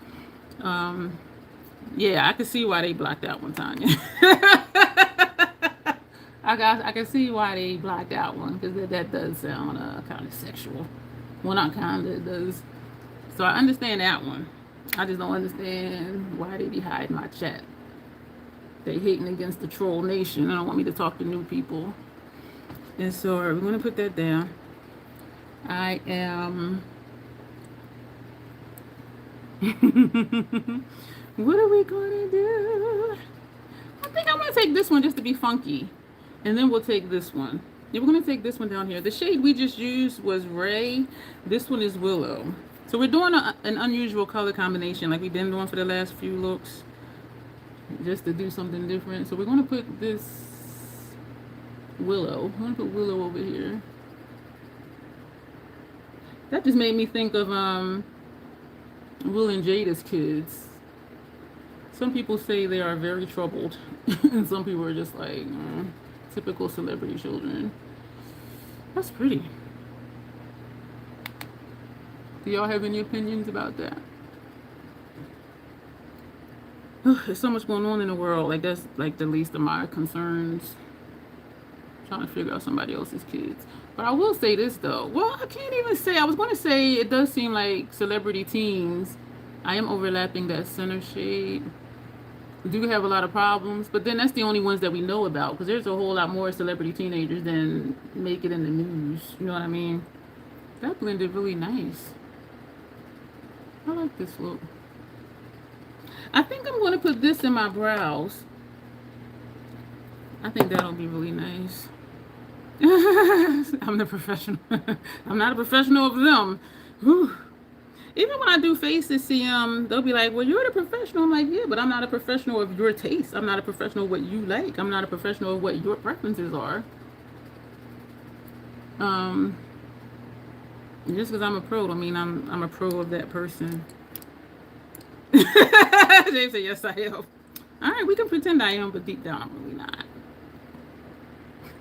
Speaker 1: Yeah, I can see why they blocked that one, Tanya. I can see why they blocked that one, because that does sound kind of sexual. Well, not kind of, it does. So I understand that one. I just don't understand why they be hiding my chat. They hating against the troll nation. They don't want me to talk to new people. And so we're going to put that down. I am... What are we going to do? I think I'm going to take this one just to be funky. And then we'll take this one. Yeah, we're going to take this one down here. The shade we just used was Ray. This one is Willow. So we're doing an unusual color combination like we've been doing for the last few looks. Just to do something different. So we're going to put this Willow. I'm going to put Willow over here. That just made me think of Will and Jada's kids. Some people say they are very troubled. And some people are just like typical celebrity children. That's pretty. Do y'all have any opinions about that? There's so much going on in the world. Like, that's like the least of my concerns. Trying to figure out somebody else's kids. But I will say this though. Well, I can't even say. I was going to say it does seem like celebrity teens. I am overlapping that center shade. We do have a lot of problems, but then that's the only ones that we know about, because there's a whole lot more celebrity teenagers than make it in the news. You know what I mean? That blended really nice. I like this look. I think I'm going to put this in my brows. I think that'll be really nice. I'm the professional. I'm not a professional of them. Whew. Even when I do faces, see, they'll be like, well, you're the professional. I'm like, yeah, but I'm not a professional of your taste. I'm not a professional of what you like. I'm not a professional of what your preferences are. Just because I'm a pro, I mean, I'm a pro of that person. James said, yes, I am. All right, we can pretend I am, but deep down, I'm really not.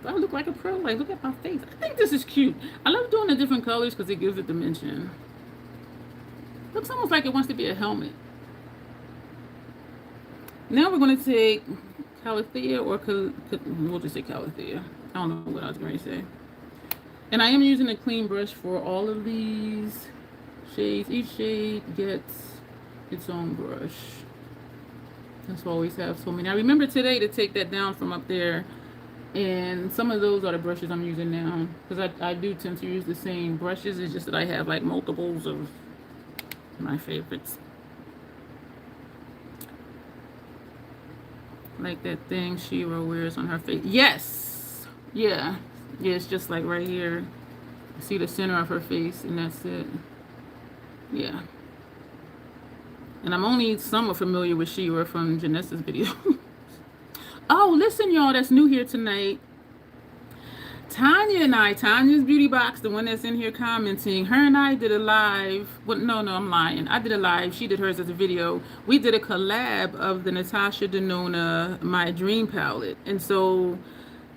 Speaker 1: Do I look like a pro? Like, look at my face. I think this is cute. I love doing the different colors because it gives it dimension. Looks almost like it wants to be a helmet. Now we're going to take Calathea, or we'll just say Calathea. I don't know what I was going to say. And I am using a clean brush for all of these shades. Each shade gets its own brush. That's why I always have so many. I remember today to take that down from up there. And some of those are the brushes I'm using now. Because I do tend to use the same brushes. It's just that I have like multiples of my favorites. Like that thing Shira wears on her face. Yes! Yeah. Yeah, it's just like right here. See the center of her face, and that's it. Yeah. And I'm only somewhat familiar with Shira from Janessa's video. Oh, listen, y'all, that's new here tonight. Tanya and I, Tanya's Beauty Box, the one that's in here commenting, her and I did a live. Well, no, I'm lying. I did a live. She did hers as a video. We did a collab of the Natasha Denona My Dream palette. And so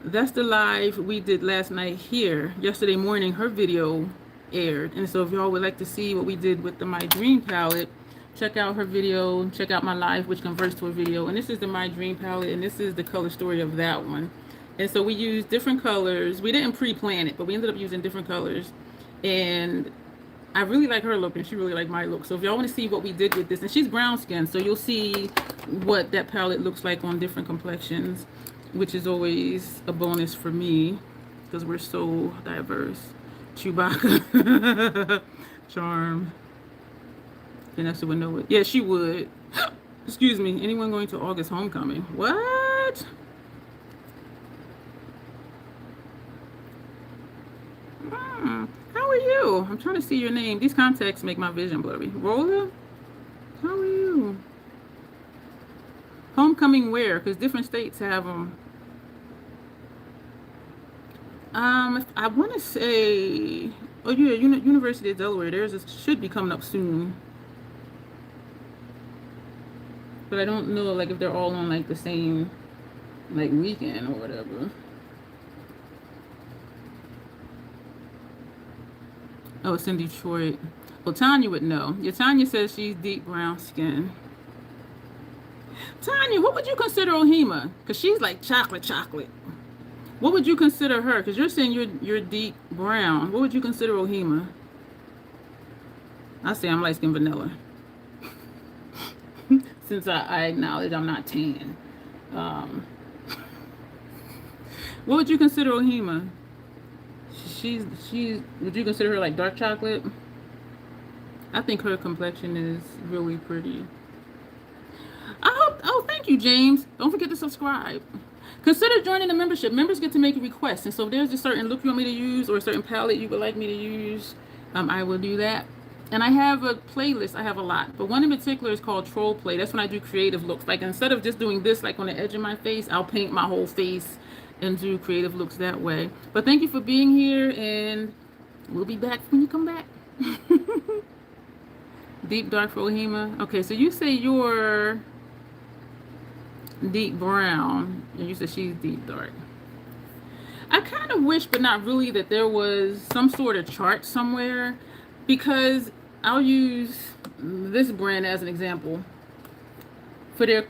Speaker 1: that's the live we did last night here. Yesterday morning, her video aired. And so if y'all would like to see what we did with the My Dream palette, check out her video. Check out my live, which converts to a video. And this is the My Dream palette, and this is the color story of that one. And so we used different colors. We didn't pre-plan it, but we ended up using different colors. And I really like her look, and she really liked my look. So if y'all want to see what we did with this, and she's brown skin, so you'll see what that palette looks like on different complexions, which is always a bonus for me because we're so diverse. Chewbacca. Charm. Vanessa would know it. Yeah, she would. Excuse me. Anyone going to August homecoming? What? How are you? I'm trying to see your name. These contacts make my vision blurry. Rolla? How are you? Homecoming where? Because different states have them. I want to say, oh yeah, University of Delaware. Theirs should be coming up soon. But I don't know, like, if they're all on like the same like weekend or whatever. Oh, it's in Detroit. Well, Tanya would know. Yeah, Tanya says she's deep brown skin. Tanya, what would you consider Ohima? Because she's like chocolate. What would you consider her? Because you're saying you're deep brown. What would you consider Ohima? I say I'm light skin vanilla. Since I acknowledge I'm not tan. What would you consider Ohima? She's would you consider her like dark chocolate? I think her complexion is really pretty. Oh, thank you, James. Don't forget to subscribe. Consider joining the membership. Members get to make requests. And so if there's a certain look you want me to use or a certain palette you would like me to use, I will do that. And I have a playlist. I have a lot. But one in particular is called Troll Play. That's when I do creative looks. Like instead of just doing this like on the edge of my face, I'll paint my whole face and do creative looks that way. But thank you for being here, and we'll be back when you come back. Deep dark for Ohima. Okay, so you say you're deep brown, and you said she's deep dark. I kind of wish, but not really, that there was some sort of chart somewhere, because I'll use this brand as an example for their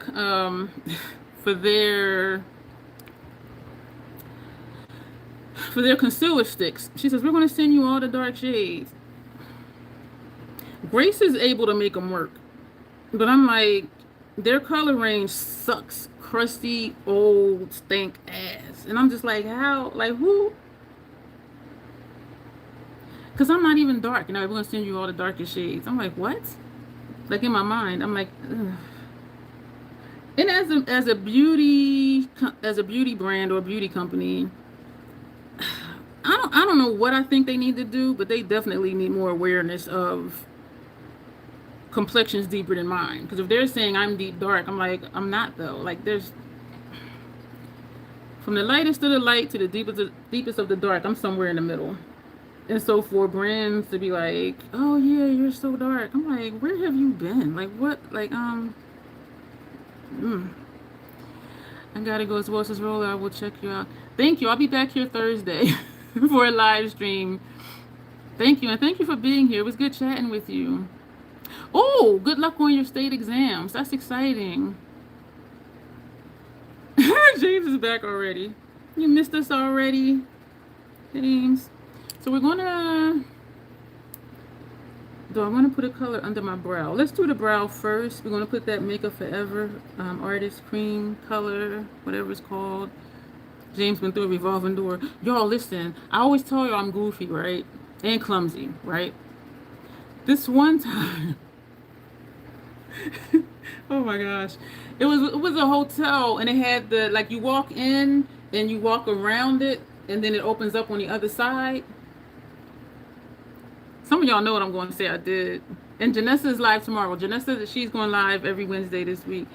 Speaker 1: concealer sticks. She says, we're going to send you all the dark shades. Grace is able to make them work, but I'm like, their color range sucks. Crusty, old, stank ass. And I'm just like, how? Like, who? Because I'm not even dark. You know, we're going to send you all the darkest shades. I'm like, what? Like, in my mind, I'm like, ugh. And as a beauty brand or a beauty company, I don't know what I think they need to do, but they definitely need more awareness of complexions deeper than mine. Because if they're saying I'm deep dark, I'm like, I'm not though. Like, there's from the lightest of the light to the deepest of the dark, I'm somewhere in the middle. And so for brands to be like, oh yeah, you're so dark, I'm like, where have you been? Like, what? Like, I gotta go as well as Roller. I will check you out. Thank you. I'll be back here Thursday for a live stream. Thank you, and thank you for being here. It was good chatting with you. Oh, good luck on your state exams. That's exciting. James is back already. You missed us already, James. So we're gonna. Do I want to put a color under my brow? Let's do the brow first. We're gonna put that Makeup Forever Artist Cream color, whatever it's called. James went through a revolving door. Y'all, listen. I always tell you I'm goofy, right? And clumsy, right? This one time. Oh my gosh. It was a hotel, and it had the, like, you walk in and you walk around it, and then it opens up on the other side. Some of y'all know what I'm going to say I did. And Janessa's live tomorrow. Janessa, she's going live every Wednesday this week.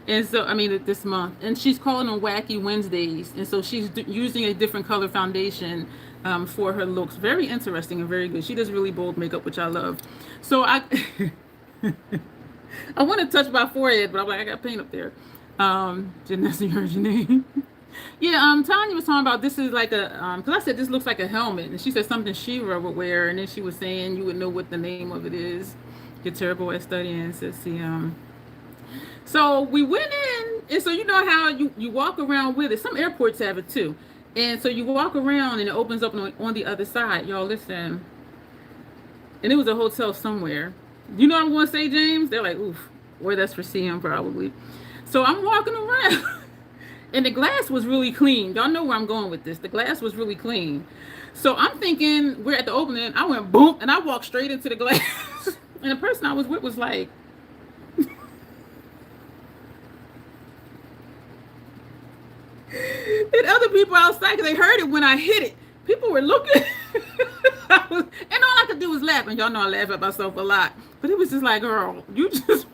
Speaker 1: And so, I mean, this month. And she's calling them Wacky Wednesdays. And so she's using a different color foundation for her looks. Very interesting and very good. She does really bold makeup, which I love. So I want to touch my forehead, but I'm like, I got paint up there. Janessa, you heard your name. Yeah, Tanya was talking about this is like a, because I said this looks like a helmet, and she said something Shira would wear, and then she was saying you would know what the name of it is. You're terrible at studying, says So we went in, and so you know how you walk around with it. Some airports have it too. And so you walk around, and it opens up on the other side. Y'all, listen. And it was a hotel somewhere. You know what I'm going to say, James? They're like, oof. Or that's for CM probably. So I'm walking around. And the glass was really clean. Y'all know where I'm going with this. The glass was really clean. So I'm thinking we're at the opening. I went boom, and I walked straight into the glass. And the person I was with was like, and other people outside, because they heard it when I hit it. People were looking. And all I could do was laugh. And y'all know I laugh at myself a lot. But it was just like, girl, you just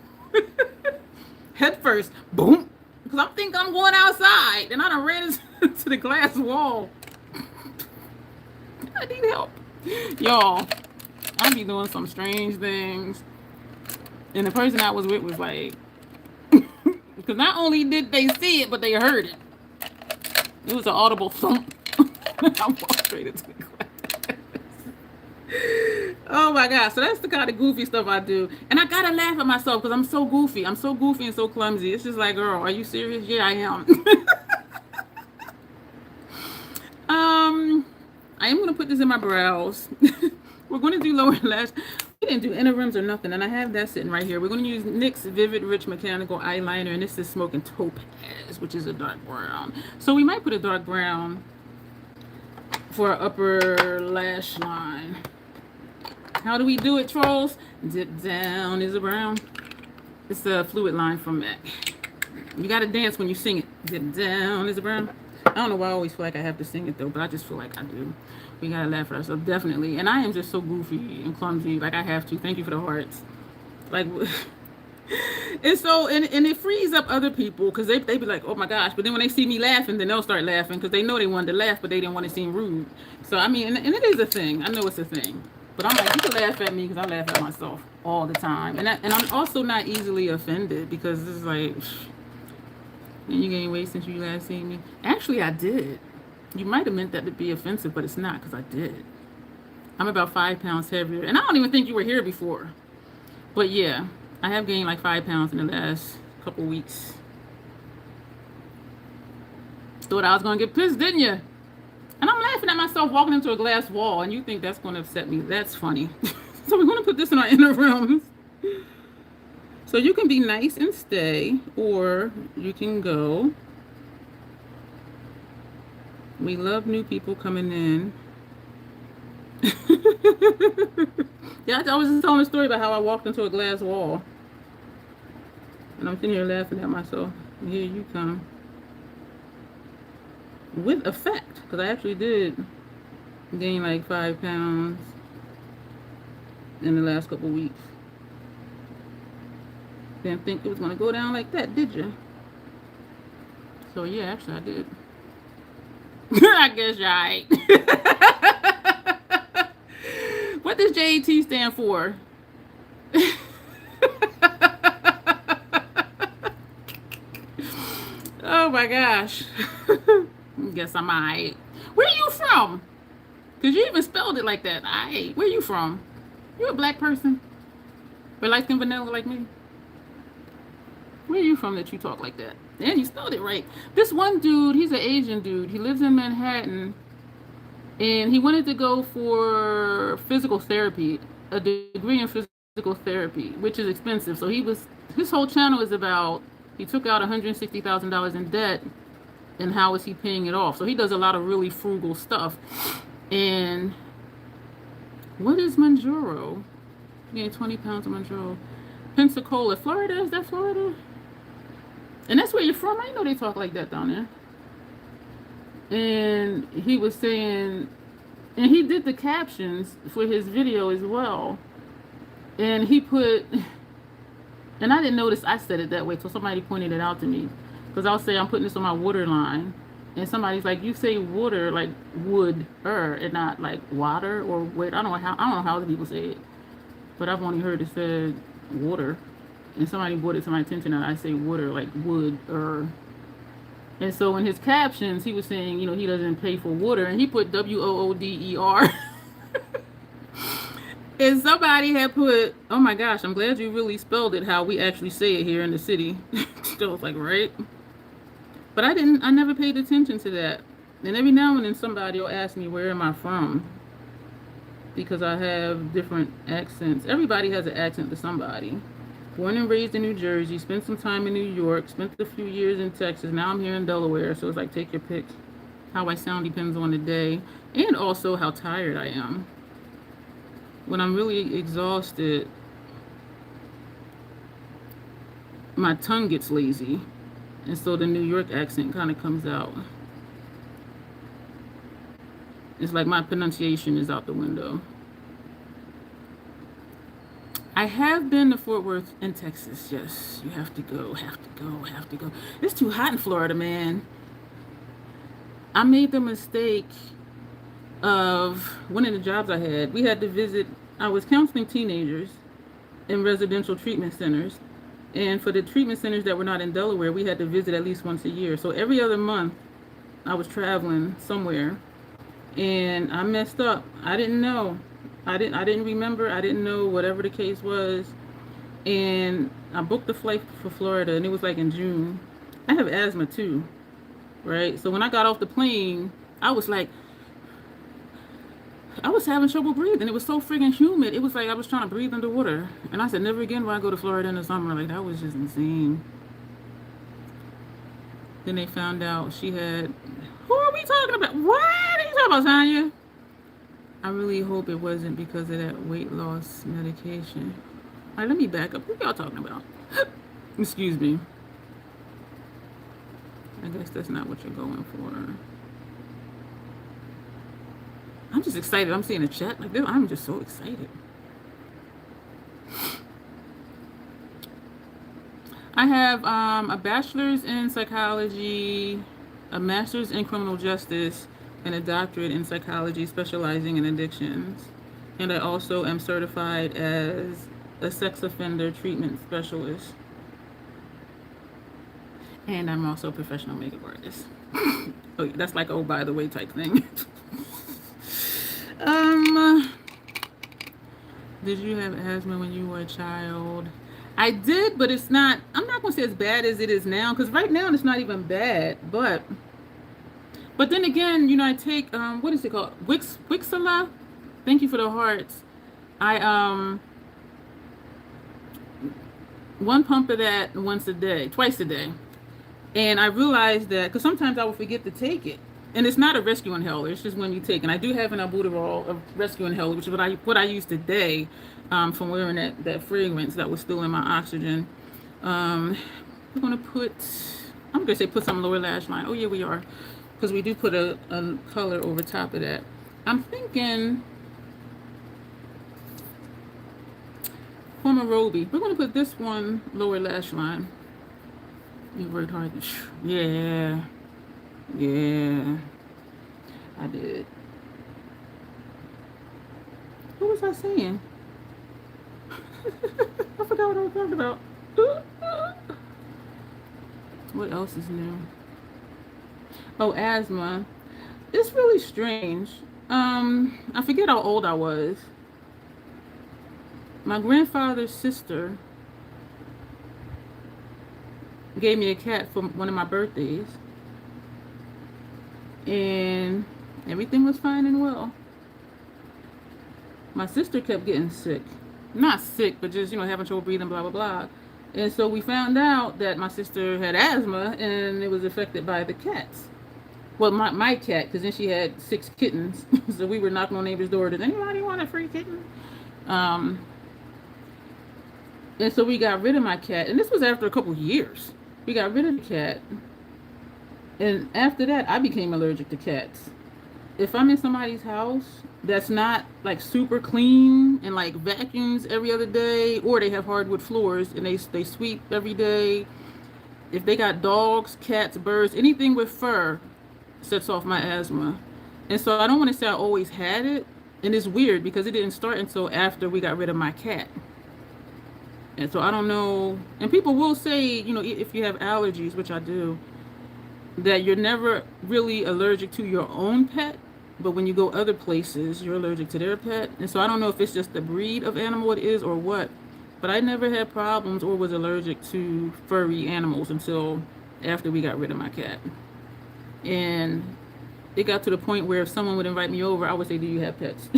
Speaker 1: head first, boom. Because I think I'm going outside, and I done ran into the glass wall. I need help. Y'all, I be doing some strange things. And the person I was with was like, because not only did they see it, but they heard it. It was an audible thump. I walked straight into the glass. Oh my God. So that's the kind of goofy stuff I do. And I gotta laugh at myself because I'm so goofy. I'm so goofy and so clumsy. It's just like, girl, are you serious? Yeah, I am. I am gonna put this in my brows. We're gonna do lower lash. We didn't do interims or nothing, and I have that sitting right here. We're gonna use NYX Vivid Rich Mechanical Eyeliner, and this is Smoking Topaz, which is a dark brown. So we might put a dark brown for our upper lash line. How do we do it, trolls? Dip down is a brown. It's a fluid line from MAC. You gotta dance when you sing it. Dip down is a brown. I don't know why I always feel like I have to sing it though, but I just feel like I do. We gotta laugh at ourselves, definitely. And I am just so goofy and clumsy. Like I have to. Thank you for the hearts. Like, and so, and it frees up other people because they be like, oh my gosh. But then when they see me laughing, then they'll start laughing because they know they wanted to laugh, but they didn't want to seem rude. So I mean, and it is a thing. I know it's a thing. But I'm like, you can laugh at me because I laugh at myself all the time. And I'm also not easily offended because it's like, and you gained weight since you last seen me. Actually, I did. You might have meant that to be offensive, but it's not because I did. I'm about 5 pounds heavier. And I don't even think you were here before. But yeah, I have gained like 5 pounds in the last couple weeks. Thought I was going to get pissed, didn't you? And I'm laughing at myself walking into a glass wall, and you think that's going to upset me. That's funny. So we're going to put this in our inner rooms. So you can be nice and stay, or you can go. We love new people coming in. Yeah, I was just telling a story about how I walked into a glass wall. And I'm sitting here laughing at myself. Here you come. With effect, because I actually did gain like 5 pounds in the last couple weeks. Didn't think it was going to go down like that, did you? So yeah, actually I did. I guess you're right. What does JET stand for? Oh my gosh. Guess I'm alright. Where you from? Because you even spelled it like that. Alright. Where you from? You a black person? Or light skin vanilla like me? Where are you from that you talk like that? And you spelled it right. This one dude, he's an Asian dude. He lives in Manhattan. And he wanted to go for physical therapy, a degree in physical therapy, which is expensive. So his whole channel is about, he took out $160,000 in debt, and how is he paying it off? So he does a lot of really frugal stuff. And what is Manjaro? Yeah, 20 pounds of Manjaro. Pensacola, Florida. Is that Florida? And that's where you're from. I know they talk like that down there. And he was saying, and he did the captions for his video as well. And he put, and I didn't notice I said it that way, so somebody pointed it out to me. Because I'll say I'm putting this on my water line. And somebody's like, you say water like wood and not like water or wait. I don't know how other people say it. But I've only heard it said water. And somebody brought it to my attention that I say water like wood And so in his captions, he was saying, you know, he doesn't pay for water. And he put WOODER. And somebody had put, oh my gosh, I'm glad you really spelled it how we actually say it here in the city. Still was like, right? But I never paid attention to that. And every now and then somebody will ask me, where am I from? Because I have different accents. Everybody has an accent to somebody. Born and raised in New Jersey, spent some time in New York, spent a few years in Texas. Now I'm here in Delaware, so it's like take your pick. How I sound depends on the day and also how tired I am. When I'm really exhausted, my tongue gets lazy, and so the New York accent kind of comes out. It's like my pronunciation is out the window. I have been to Fort Worth in Texas. Yes, you have to go, have to go, have to go. It's too hot in Florida, man. I made the mistake of one of the jobs I had. We had to visit, I was counseling teenagers in residential treatment centers. And for the treatment centers that were not in Delaware, we had to visit at least once a year. So every other month, I was traveling somewhere. And I messed up. I didn't know. I didn't remember. I didn't know whatever the case was. And I booked the flight for Florida, and it was like in June. I have asthma too, right? So when I got off the plane, I was like, I was having trouble breathing. It was so friggin' humid. It was like I was trying to breathe underwater. And I said, never again will I go to Florida in the summer. Like, that was just insane. Then they found out she had. Who are we talking about? What are you talking about, Tanya? I really hope it wasn't because of that weight loss medication. All right, let me back up. What y'all talking about? Excuse me. I guess that's not what you're going for. I'm just excited. I'm seeing a chat like this. I'm just so excited. I have a bachelor's in psychology, a master's in criminal justice, and a doctorate in psychology specializing in addictions. And I also am certified as a sex offender treatment specialist. And I'm also a professional makeup artist. Oh, that's like, oh, by the way type thing. Did you have asthma when you were a child? I did, but it's not, I'm not going to say as bad as it is now, because right now it's not even bad, but then again, you know, I take, what is it called? Wixala? Thank you for the hearts. I, one pump of that twice a day. And I realized that, because sometimes I will forget to take it. And it's not a rescue inhaler, it's just when you take it. And I do have an albuterol, a rescue inhaler, which is what I used today from wearing that fragrance that was still in my oxygen. We're going to put some lower lash line. Oh, yeah, we are. Because we do put a color over top of that. I'm thinking Pomerobi. We're going to put this one lower lash line. You worked hard. Yeah. Yeah. I did. What was I saying? I forgot what I was talking about. What else is new? Oh, asthma. It's really strange. I forget how old I was. My grandfather's sister gave me a cat for one of my birthdays. And everything was fine and well. My sister kept getting sick. Not sick, but just, you know, having trouble breathing, blah, blah, blah. And so we found out that my sister had asthma and it was affected by the cats. Well, my cat, because then she had 6 kittens. So we were knocking on neighbor's door. Does anybody want a free kitten? And so we got rid of my cat. And this was after a couple years. We got rid of the cat. And after that, I became allergic to cats. If I'm in somebody's house that's not like super clean and like vacuums every other day, or they have hardwood floors and they sweep every day, if they got dogs, cats, birds, anything with fur sets off my asthma. And so I don't want to say I always had it. And it's weird because it didn't start until after we got rid of my cat. And so I don't know. And people will say, you know, if you have allergies, which I do, that you're never really allergic to your own pet, but when you go other places, you're allergic to their pet. And so I don't know if it's just the breed of animal it is or what, but I never had problems or was allergic to furry animals until after we got rid of my cat. And it got to the point where if someone would invite me over, I would say, do you have pets?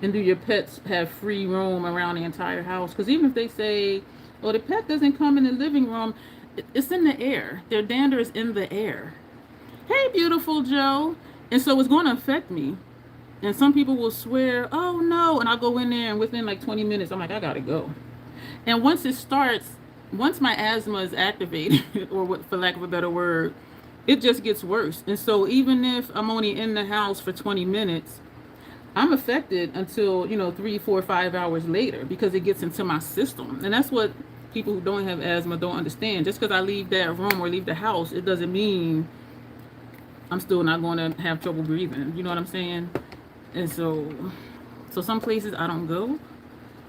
Speaker 1: And do your pets have free roam around the entire house? Because even if they say, well, the pet doesn't come in the living room, it's in the air. Their dander is in the air. Hey, beautiful Joe. And so it's going to affect me. And some people will swear, oh no. And I'll go in there and within like 20 minutes, I'm like, I got to go. And once it starts, once my asthma is activated, or what, for lack of a better word, it just gets worse. And so even if I'm only in the house for 20 minutes, I'm affected until, you know, 3, 4, 5 hours later because it gets into my system. And that's what people who don't have asthma don't understand. Just because I leave that room or leave the house, it doesn't mean I'm still not going to have trouble breathing. You know what I'm saying? And so some places I don't go.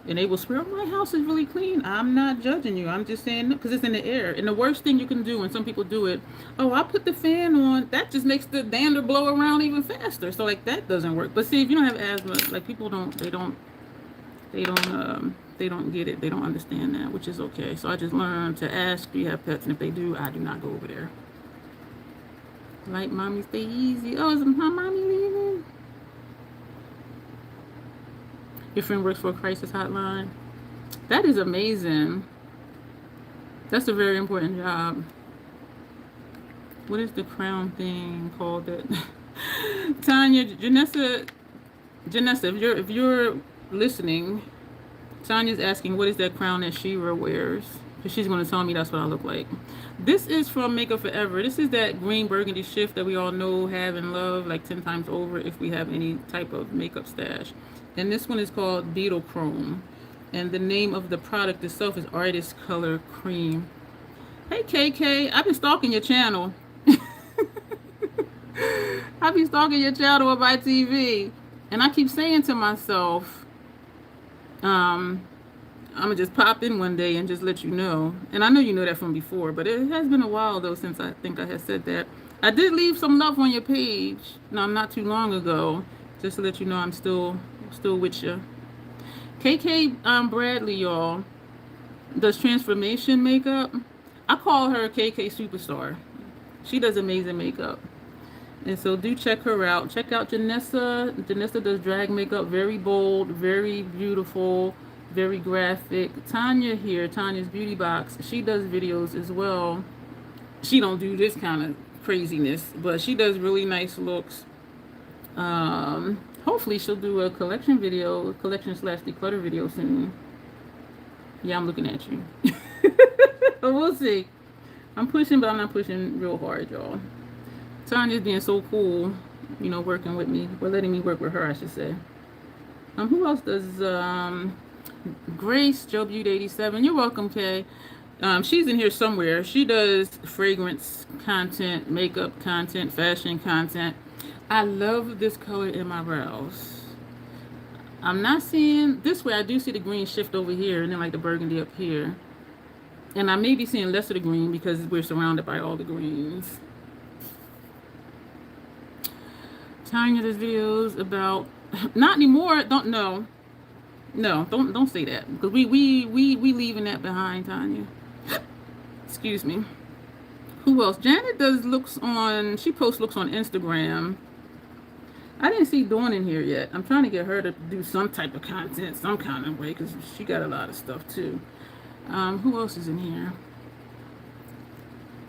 Speaker 1: And they will swear, oh, my house is really clean. I'm not judging you. I'm just saying, because it's in the air. And the worst thing you can do, and some people do it, oh, I put the fan on. That just makes the dander blow around even faster. So, like, that doesn't work. But see, if you don't have asthma, like, people they don't get it. They don't understand that, which is okay. So I just learned to ask, do you have pets? And if they do, I do not go over there. Like, mommy, stay easy. Oh, is my mommy leaving? Your friend works for a crisis hotline. That is amazing. That's a very important job. What is the crown thing called? That Tanya, Janessa, if you're listening, Tanya's asking, what is that crown that Shira wears? Because she's going to tell me that's what I look like. This is from Makeup Forever. This is that green burgundy shift that we all know, have, and love like 10 times over if we have any type of makeup stash. And this one is called Beetle Chrome. And the name of the product itself is Artist Color Cream. Hey, KK. I've been stalking your channel. I've been stalking your channel on my TV. And I keep saying to myself, I'm going to just pop in one day and just let you know. And I know you know that from before, but it has been a while, though, since I think I had said that. I did leave some love on your page, not too long ago, just to let you know I'm still with you. KK Bradley, y'all, does transformation makeup. I call her KK Superstar. She does amazing makeup. And so do check her out. Check out Janessa. Janessa does drag makeup, very bold, very beautiful, very graphic. Tanya here, Tanya's Beauty Box, she does videos as well. She don't do this kind of craziness, but she does really nice looks. Hopefully she'll do a collection video, collection/declutter video soon. Yeah, I'm looking at you. But we'll see. I'm pushing, but I'm not pushing real hard, y'all. Tanya's being so cool, working with me. Or letting me work with her, I should say. Who else does, Grace, Joe Beauty 87. You're welcome, Kay. She's in here somewhere. She does fragrance content, makeup content, fashion content. I love this color in my brows. I'm not seeing this way. I do see the green shift over here and then like the burgundy up here. And I may be seeing less of the green because we're surrounded by all the greens. Tanya does videos about, not anymore. Don't say that, because we leaving that behind, Tanya. Excuse me. Who else? Janet does looks on, she posts looks on Instagram. I didn't see Dawn in here yet. I'm trying to get her to do some type of content, some kind of way, because she got a lot of stuff too. Who else is in here?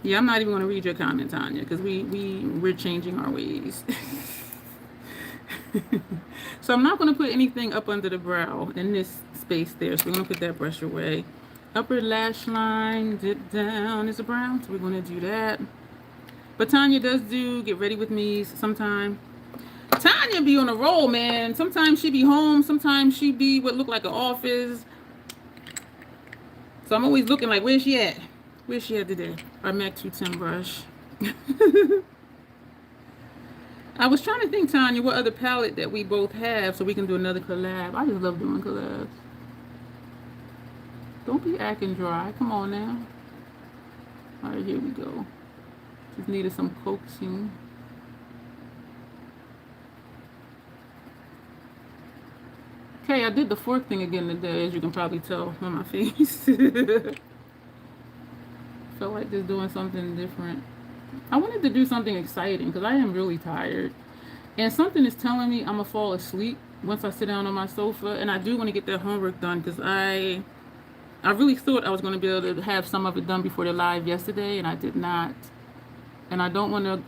Speaker 1: Yeah, I'm not even going to read your comment, Tanya, because we're changing our ways. So I'm not going to put anything up under the brow in this space there. So we're going to put that brush away. Upper lash line, dip down is a brown. So we're going to do that. But Tanya does do Get Ready With Me sometime. Tanya be on a roll, man. Sometimes she be home. Sometimes she be what look like an office. So I'm always looking like, where's she at? Where's she at today? Our MAC 210 brush. I was trying to think, Tanya, what other palette that we both have so we can do another collab. I just love doing collabs. Don't be acting dry. Come on now. All right, here we go. Just needed some coaxing. Okay, I did the fork thing again today, as you can probably tell on my face. Felt like just doing something different. I wanted to do something exciting because I am really tired. And something is telling me I'm going to fall asleep once I sit down on my sofa. And I do want to get that homework done because I really thought I was going to be able to have some of it done before the live yesterday, and I did not. And I don't want to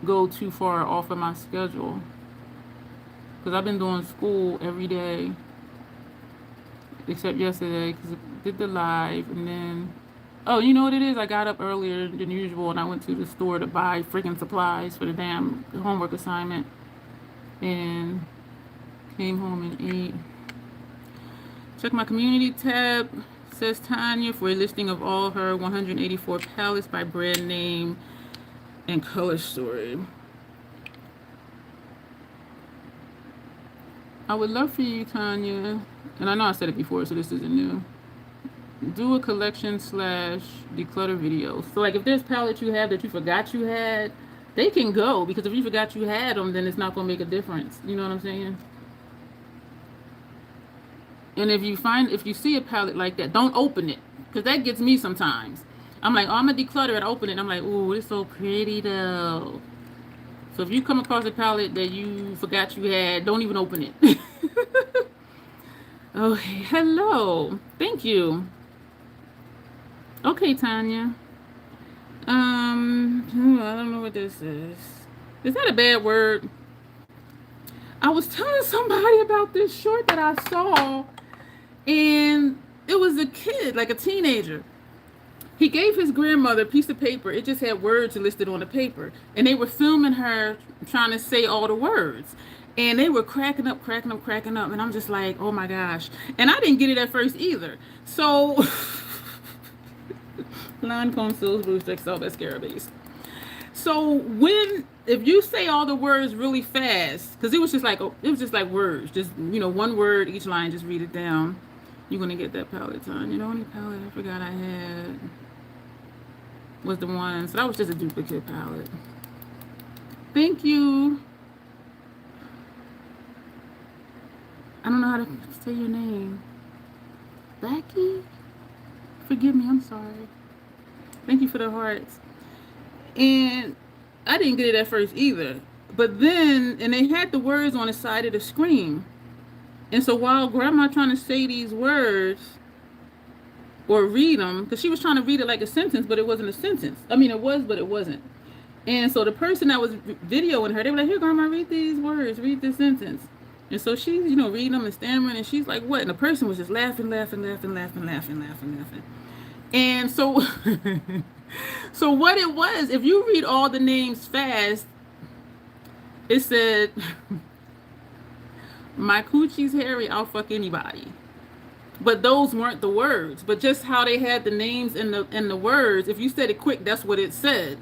Speaker 1: go too far off of my schedule because I've been doing school every day except yesterday because I did the live. And then, oh, you know what it is? I got up earlier than usual and I went to the store to buy freaking supplies for the damn homework assignment and came home and ate. Check my community tab, says Tanya, for a listing of all her 184 palettes by brand name and color story. I would love for you, Tanya, And I know I said it before, so this isn't new. Do a collection / declutter video. So like if there's palettes you have that you forgot you had, they can go, because if you forgot you had them, then it's not gonna make a difference. You know what I'm saying? And if you see a palette like that, don't open it, because that gets me sometimes. I'm like, oh, I'm gonna declutter it. I open it, and I'm like, ooh, it's so pretty though. So if you come across a palette that you forgot you had, don't even open it. Okay, hello. Thank you. Okay, Tanya. I don't know what this is. Is that a bad word? I was telling somebody about this short that I saw, and it was a kid, like a teenager. He gave his grandmother a piece of paper. It just had words listed on the paper. And they were filming her trying to say all the words. And they were cracking up. And I'm just like, oh my gosh. And I didn't get it at first either. So, Lancome Sills Blue Sticks, all mascara base. So if you say all the words really fast, because it was just like words, just, one word each line, just read it down. You're gonna get that palette time. The only palette I forgot I had was the one, so that was just a duplicate palette. Thank you. I don't know how to say your name. Becky? Forgive me, I'm sorry. Thank you for the hearts. And I didn't get it at first either. But then, and they had the words on the side of the screen. And so while Grandma trying to say these words or read them, because she was trying to read it like a sentence, but it wasn't a sentence. I mean, it was, but it wasn't. And so the person that was videoing her, they were like, here, Grandma, read these words, read this sentence. And so she's, reading them and stammering, and she's like, what? And the person was just laughing. And so, so what it was, if you read all the names fast, it said, my coochie's hairy, I'll fuck anybody. But those weren't the words. But just how they had the names and the words, if you said it quick, that's what it said.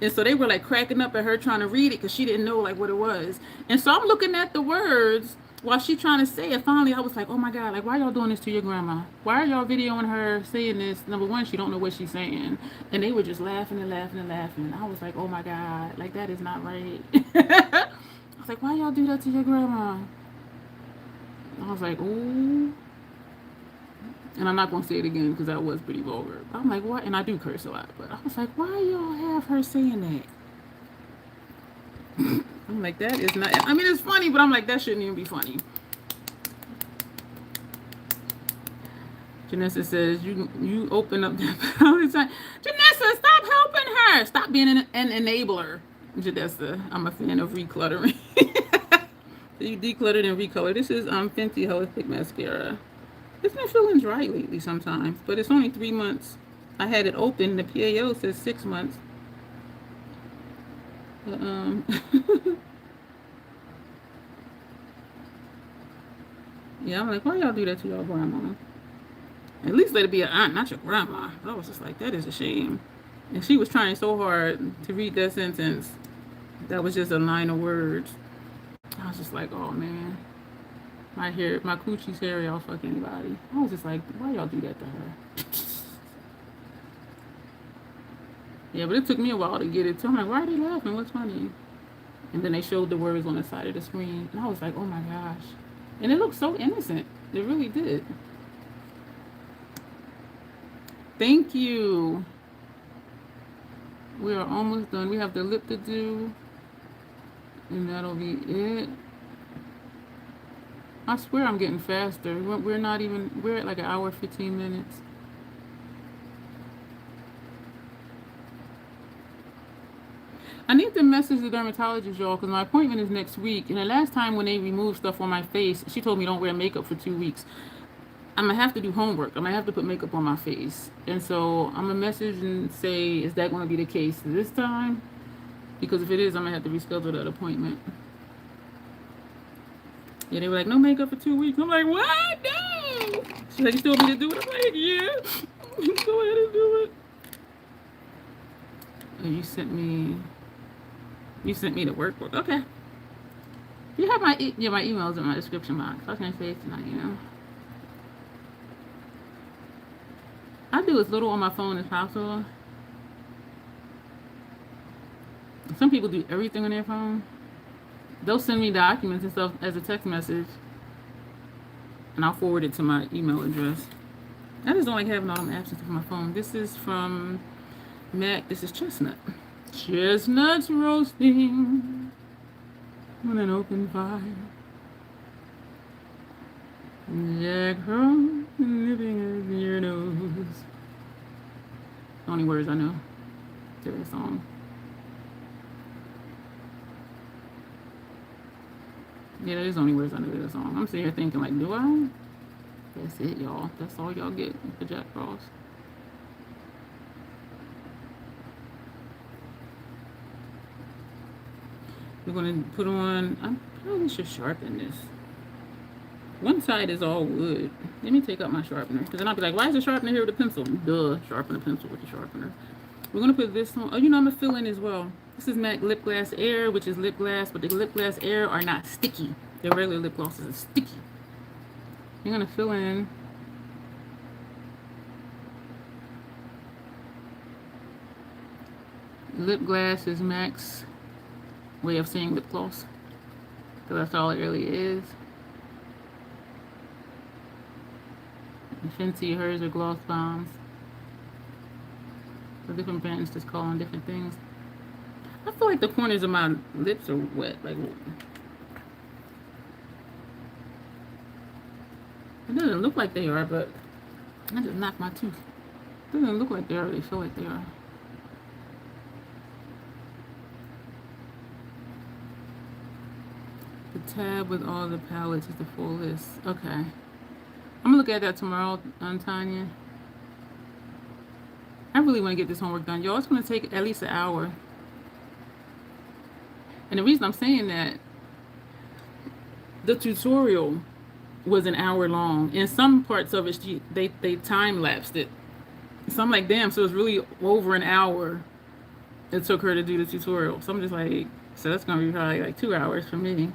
Speaker 1: And so they were like cracking up at her trying to read it because she didn't know like what it was. And so I'm looking at the words while she's trying to say it. Finally, I was like, oh my God, like, why y'all doing this to your grandma? Why are y'all videoing her saying this? Number one, she don't know what she's saying. And they were just laughing. And I was like, oh my God, like, that is not right. I was like, why y'all do that to your grandma? I was like, ooh. And I'm not going to say it again because that was pretty vulgar. I'm like, what? And I do curse a lot. But I was like, why y'all have her saying that? I'm like, that is not... I mean, it's funny, but I'm like, that shouldn't even be funny. Janessa says, you open up that all the time. Janessa, stop helping her. Stop being an enabler. Janessa, I'm a fan of recluttering. So you decluttered and recolored. This is Fenty Holistic Mascara. It's been feeling dry lately sometimes, but it's only 3 months. I had it open. The PAO says 6 months. Yeah, I'm like, why y'all do that to your grandma? At least let it be an aunt, not your grandma. I was just like, that is a shame. And she was trying so hard to read that sentence. That was just a line of words. I was just like, oh man. My coochie's hairy, I'll fuck anybody. I was just like, why y'all do that to her? Yeah, but it took me a while to get it. So I'm like, why are they laughing? What's funny? And then they showed the words on the side of the screen. And I was like, oh my gosh. And it looked so innocent. It really did. Thank you. We are almost done. We have the lip to do. And that'll be it. I swear I'm getting faster. We're at like an hour, 15 minutes. I need to message the dermatologist, y'all, because my appointment is next week. And the last time when they removed stuff on my face, she told me don't wear makeup for 2 weeks. I'm going to have to do homework. I'm going to have to put makeup on my face. And so I'm going to message and say, is that going to be the case this time? Because if it is, I'm going to have to reschedule that appointment. Yeah, they were like, no makeup for 2 weeks. I'm like, what? No. She's like, you still want me to do it? I'm like, yeah. Go ahead and do it. Oh, you sent me the workbook. Okay. You have my emails in my description box. I was going to say it tonight, do as little on my phone as possible. Some people do everything on their phone. They'll send me documents and stuff as a text message, and I'll forward it to my email address. I just don't like having all them apps on my phone. This is from Mac. This is chestnut. Chestnuts roasting on an open fire. Jack Frost nipping at your nose. The only words I know to this song. Yeah, that is the only words I know to this song. I'm sitting here thinking, like, do I? That's it, y'all. That's all y'all get for Jack Frost. We're going to put on, I probably should sharpen this. One side is all wood. Let me take out my sharpener. Because then I'll be like, why is the sharpener here with a pencil? Duh, sharpen a pencil with the sharpener. We're going to put this on. Oh, you know, I'm going to fill in as well. This is MAC Lip Glass Air, which is lip glass. But the lip glass air are not sticky. The regular lip glosses are sticky. You're going to fill in. Lip glass is MAC's way of saying lip gloss. Because that's all it really is. Fenty, hers are gloss bombs. So different brands just call on different things. I feel like the corners of my lips are wet. Like, it doesn't look like they are, but I just knocked my tooth. It doesn't look like they are, they feel like they are. The tab with all the palettes is the full list. Okay. I'm gonna look at that tomorrow, Tanya. I really want to get this homework done. Y'all, it's gonna take at least an hour. And the reason I'm saying that, the tutorial was an hour long. And some parts of it, they time-lapsed it. So I'm like, damn, so it's really over an hour it took her to do the tutorial. So I'm just like, so that's gonna be probably like 2 hours for me.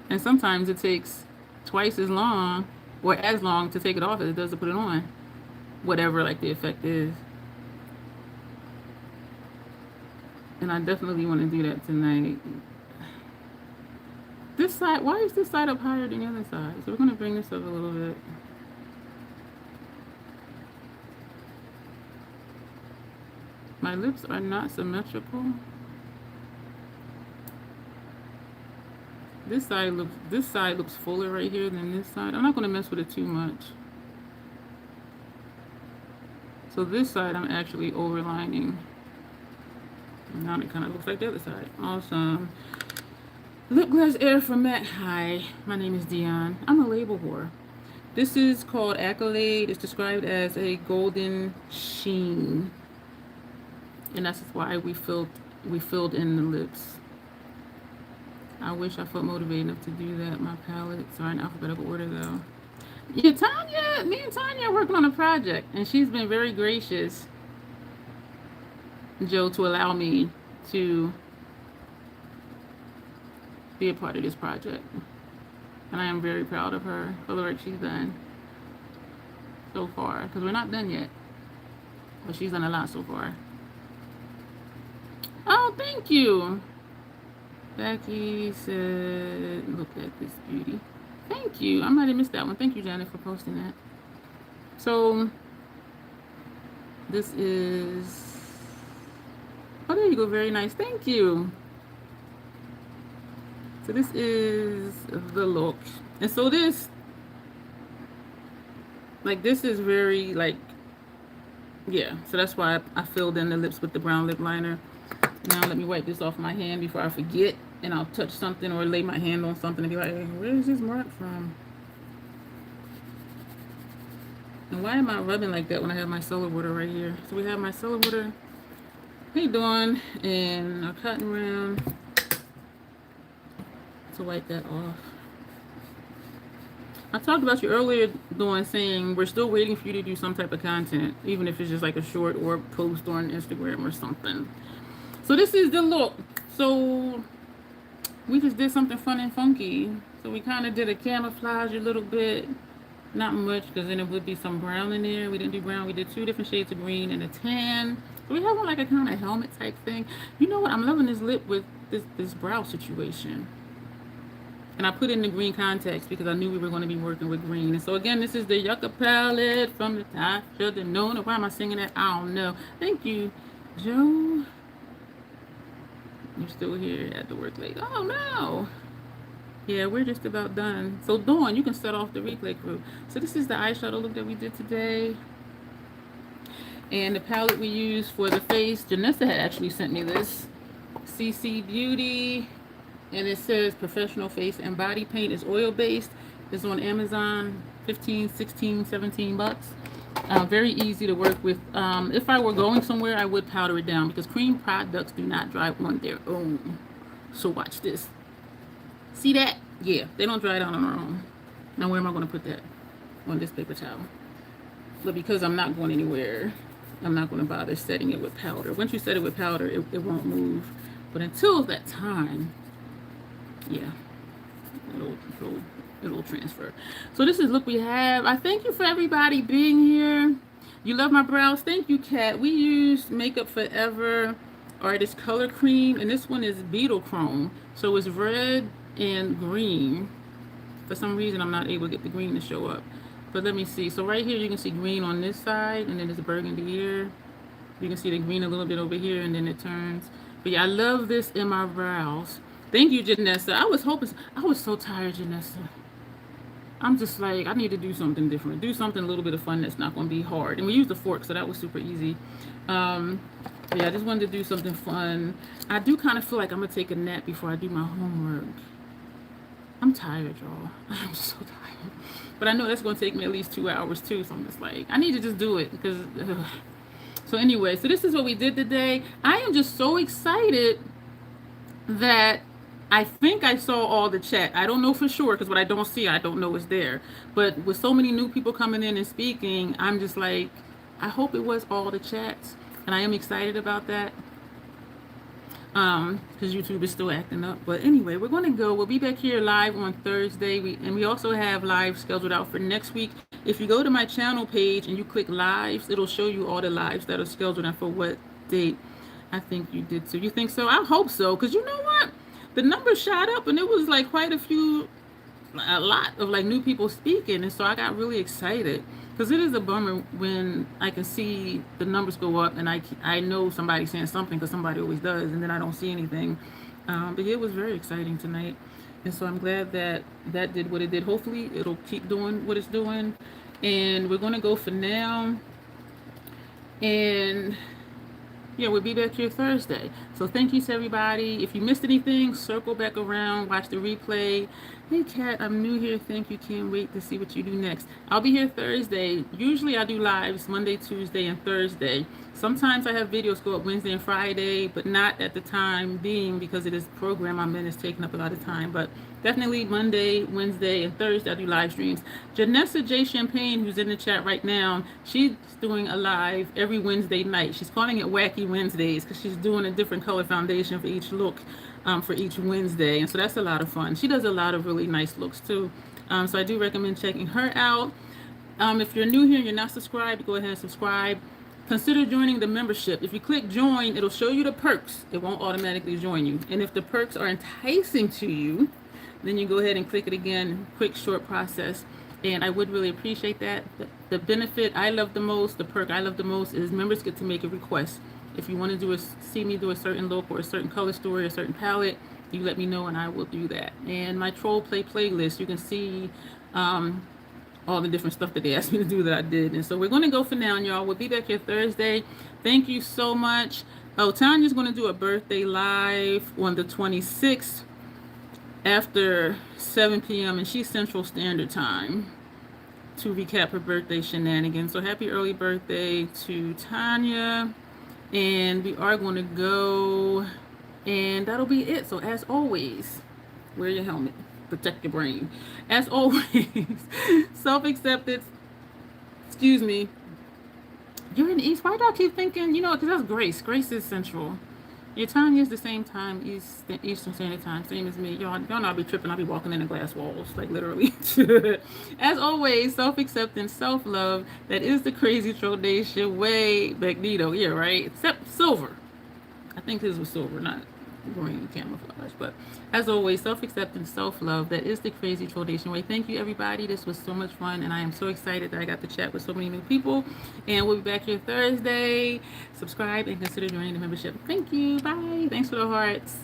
Speaker 1: And sometimes it takes twice as long or as long to take it off as it does to put it on, whatever like the effect is. And I definitely want to do that tonight. This side, why is this side up higher than the other side? So we're going to bring this up a little bit. My lips are not symmetrical. This side looks fuller right here than this side. I'm not going to mess with it too much. So this side I'm actually overlining. And now it kind of looks like the other side. Awesome. Lip Glass Air from MAC. Hi, my name is Dion. I'm a label whore. This is called Accolade. It's described as a golden sheen. And that's why we filled in the lips. I wish I felt motivated enough to do that. My palettes are in alphabetical order though. Yeah, Tanya, me and Tanya are working on a project, and she's been very gracious, Joe, to allow me to be a part of this project. And I am very proud of her for the work she's done so far, because we're not done yet, but she's done a lot so far. Oh, thank you. Becky said, look at this beauty. Thank you. I might have missed that one. Thank you, Janet, for posting that. So, this is... Oh, there you go. Very nice. Thank you. So, this is the look. And so, this... Like, this is very, like... Yeah. So, that's why I filled in the lips with the brown lip liner. Now, let me wipe this off my hand before I forget. And I'll touch something or lay my hand on something and be like, hey, where is this mark from? And why am I rubbing like that when I have my solar water right here? So we have my solar water. Hey, Dawn, and a cotton round to wipe that off. I talked about you earlier, Dawn, saying we're still waiting for you to do some type of content, even if it's just like a short or a post on Instagram or something. So this is the look. So we just did something fun and funky. So we kind of did a camouflage a little bit. Not much, because then it would be some brown in there. We didn't do brown. We did 2 different shades of green and a tan. So we have one like a kind of helmet type thing. You know what? I'm loving this lip with this brow situation. And I put in the green contacts because I knew we were going to be working with green. And so again, this is the Yucca palette from Natasha Denona. Why am I singing that? I don't know. Thank you, Joe. You're still here at the work late. Oh no. Yeah, we're just about done. So Dawn, you can start off the replay crew. So this is the eyeshadow look that we did today. And the palette we used for the face, Janessa had actually sent me this. CC Beauty. And it says professional face and body paint is oil based. It's on Amazon, 15, 16, 17 bucks. Very easy to work with. If I were going somewhere, I would powder it down because cream products do not dry on their own. So watch this. See that? Yeah, they don't dry down on their own. Now where am I going to put that? On this paper towel. But because I'm not going anywhere, I'm not going to bother setting it with powder. Once you set it with powder, it won't move. But until that time, yeah, it'll transfer. So this is look we have. I thank you for everybody being here. You love my brows. Thank you, Kat. We used Makeup Forever Artist Color Cream, and this one is Beetle Chrome. So it's red and green. For some reason, I'm not able to get the green to show up. But let me see. So right here, you can see green on this side, and then it's burgundy here. You can see the green a little bit over here, and then it turns. But yeah, I love this in my brows. Thank you, Janessa. I was so tired, Janessa. I'm just like, I need to do something different. Do something a little bit of fun that's not going to be hard. And we used a fork, so that was super easy. Yeah, I just wanted to do something fun. I do kind of feel like I'm going to take a nap before I do my homework. I'm tired, y'all. I'm so tired. But I know that's going to take me at least 2 hours, too. So I'm just like, I need to just do it. Because, so anyway, so this is what we did today. I am just so excited that I think I saw all the chat. I don't know for sure because what I don't see, I don't know is there. But with so many new people coming in and speaking, I'm just like, I hope it was all the chats. And I am excited about that. Because YouTube is still acting up. But anyway, we're going to go. We'll be back here live on Thursday. We also have live scheduled out for next week. If you go to my channel page and you click lives, it'll show you all the lives that are scheduled and for what date. I think you did too. You think so? I hope so. Because you know what? The numbers shot up and it was like a lot of like new people speaking. And so I got really excited. Because it is a bummer when I can see the numbers go up and I know somebody's saying something because somebody always does. And then I don't see anything. But it was very exciting tonight. And so I'm glad that that did what it did. Hopefully it'll keep doing what it's doing. And we're going to go for now. And yeah, we'll be back here Thursday. So thank you to everybody. If you missed anything, circle back around, watch the replay. Hey, Kat, I'm new here. Thank you. Can't wait to see what you do next. I'll be here Thursday. Usually I do lives Monday, Tuesday, and Thursday. Sometimes I have videos go up Wednesday and Friday, but not at the time being because it is program I'm in is taking up a lot of time. But definitely Monday, Wednesday, and Thursday I do live streams. Janessa J. Champagne, who's in the chat right now, she's doing a live every Wednesday night. She's calling it Wacky Wednesdays because she's doing a different color foundation for each look for each Wednesday. And so that's a lot of fun. She does a lot of really nice looks too. So I do recommend checking her out. If you're new here and you're not subscribed, go ahead and subscribe. Consider joining the membership. If you click join, it'll show you the perks. It won't automatically join you. And if the perks are enticing to you, then you go ahead and click it again. Quick, short process. And I would really appreciate that. The benefit I love the most, the perk I love the most is members get to make a request. If you want to see me do a certain look or a certain color story, a certain palette, you let me know and I will do that. And my Troll Play playlist, you can see all the different stuff that they asked me to do that I did. And so we're going to go for now, y'all. We'll be back here Thursday. Thank you so much. Oh, Tanya's going to do a birthday live on the 26th after 7 p.m. and she's Central Standard Time to recap her birthday shenanigans. So happy early birthday to Tanya. And we are going to go, and that'll be it. So as always, wear your helmet. Protect your brain. As always, self-acceptance. Excuse me. You're in the East. Why do I keep thinking, because that's Grace. Grace is Central. Your time is the same time, Eastern Standard Time, same as me. Y'all know I'll be tripping. I'll be walking into glass walls, like literally. As always, self-acceptance, self-love. That is the crazy Trollnation way. Magneto, yeah, right? Except silver. I think this was silver, not green camouflage. But as always, self-acceptance, self-love. That is the crazy Trollnation way. Thank you, everybody. This was so much fun, and I am so excited that I got to chat with so many new people. And we'll be back here Thursday. Subscribe and consider joining the membership. Thank you. Bye. Thanks for the hearts.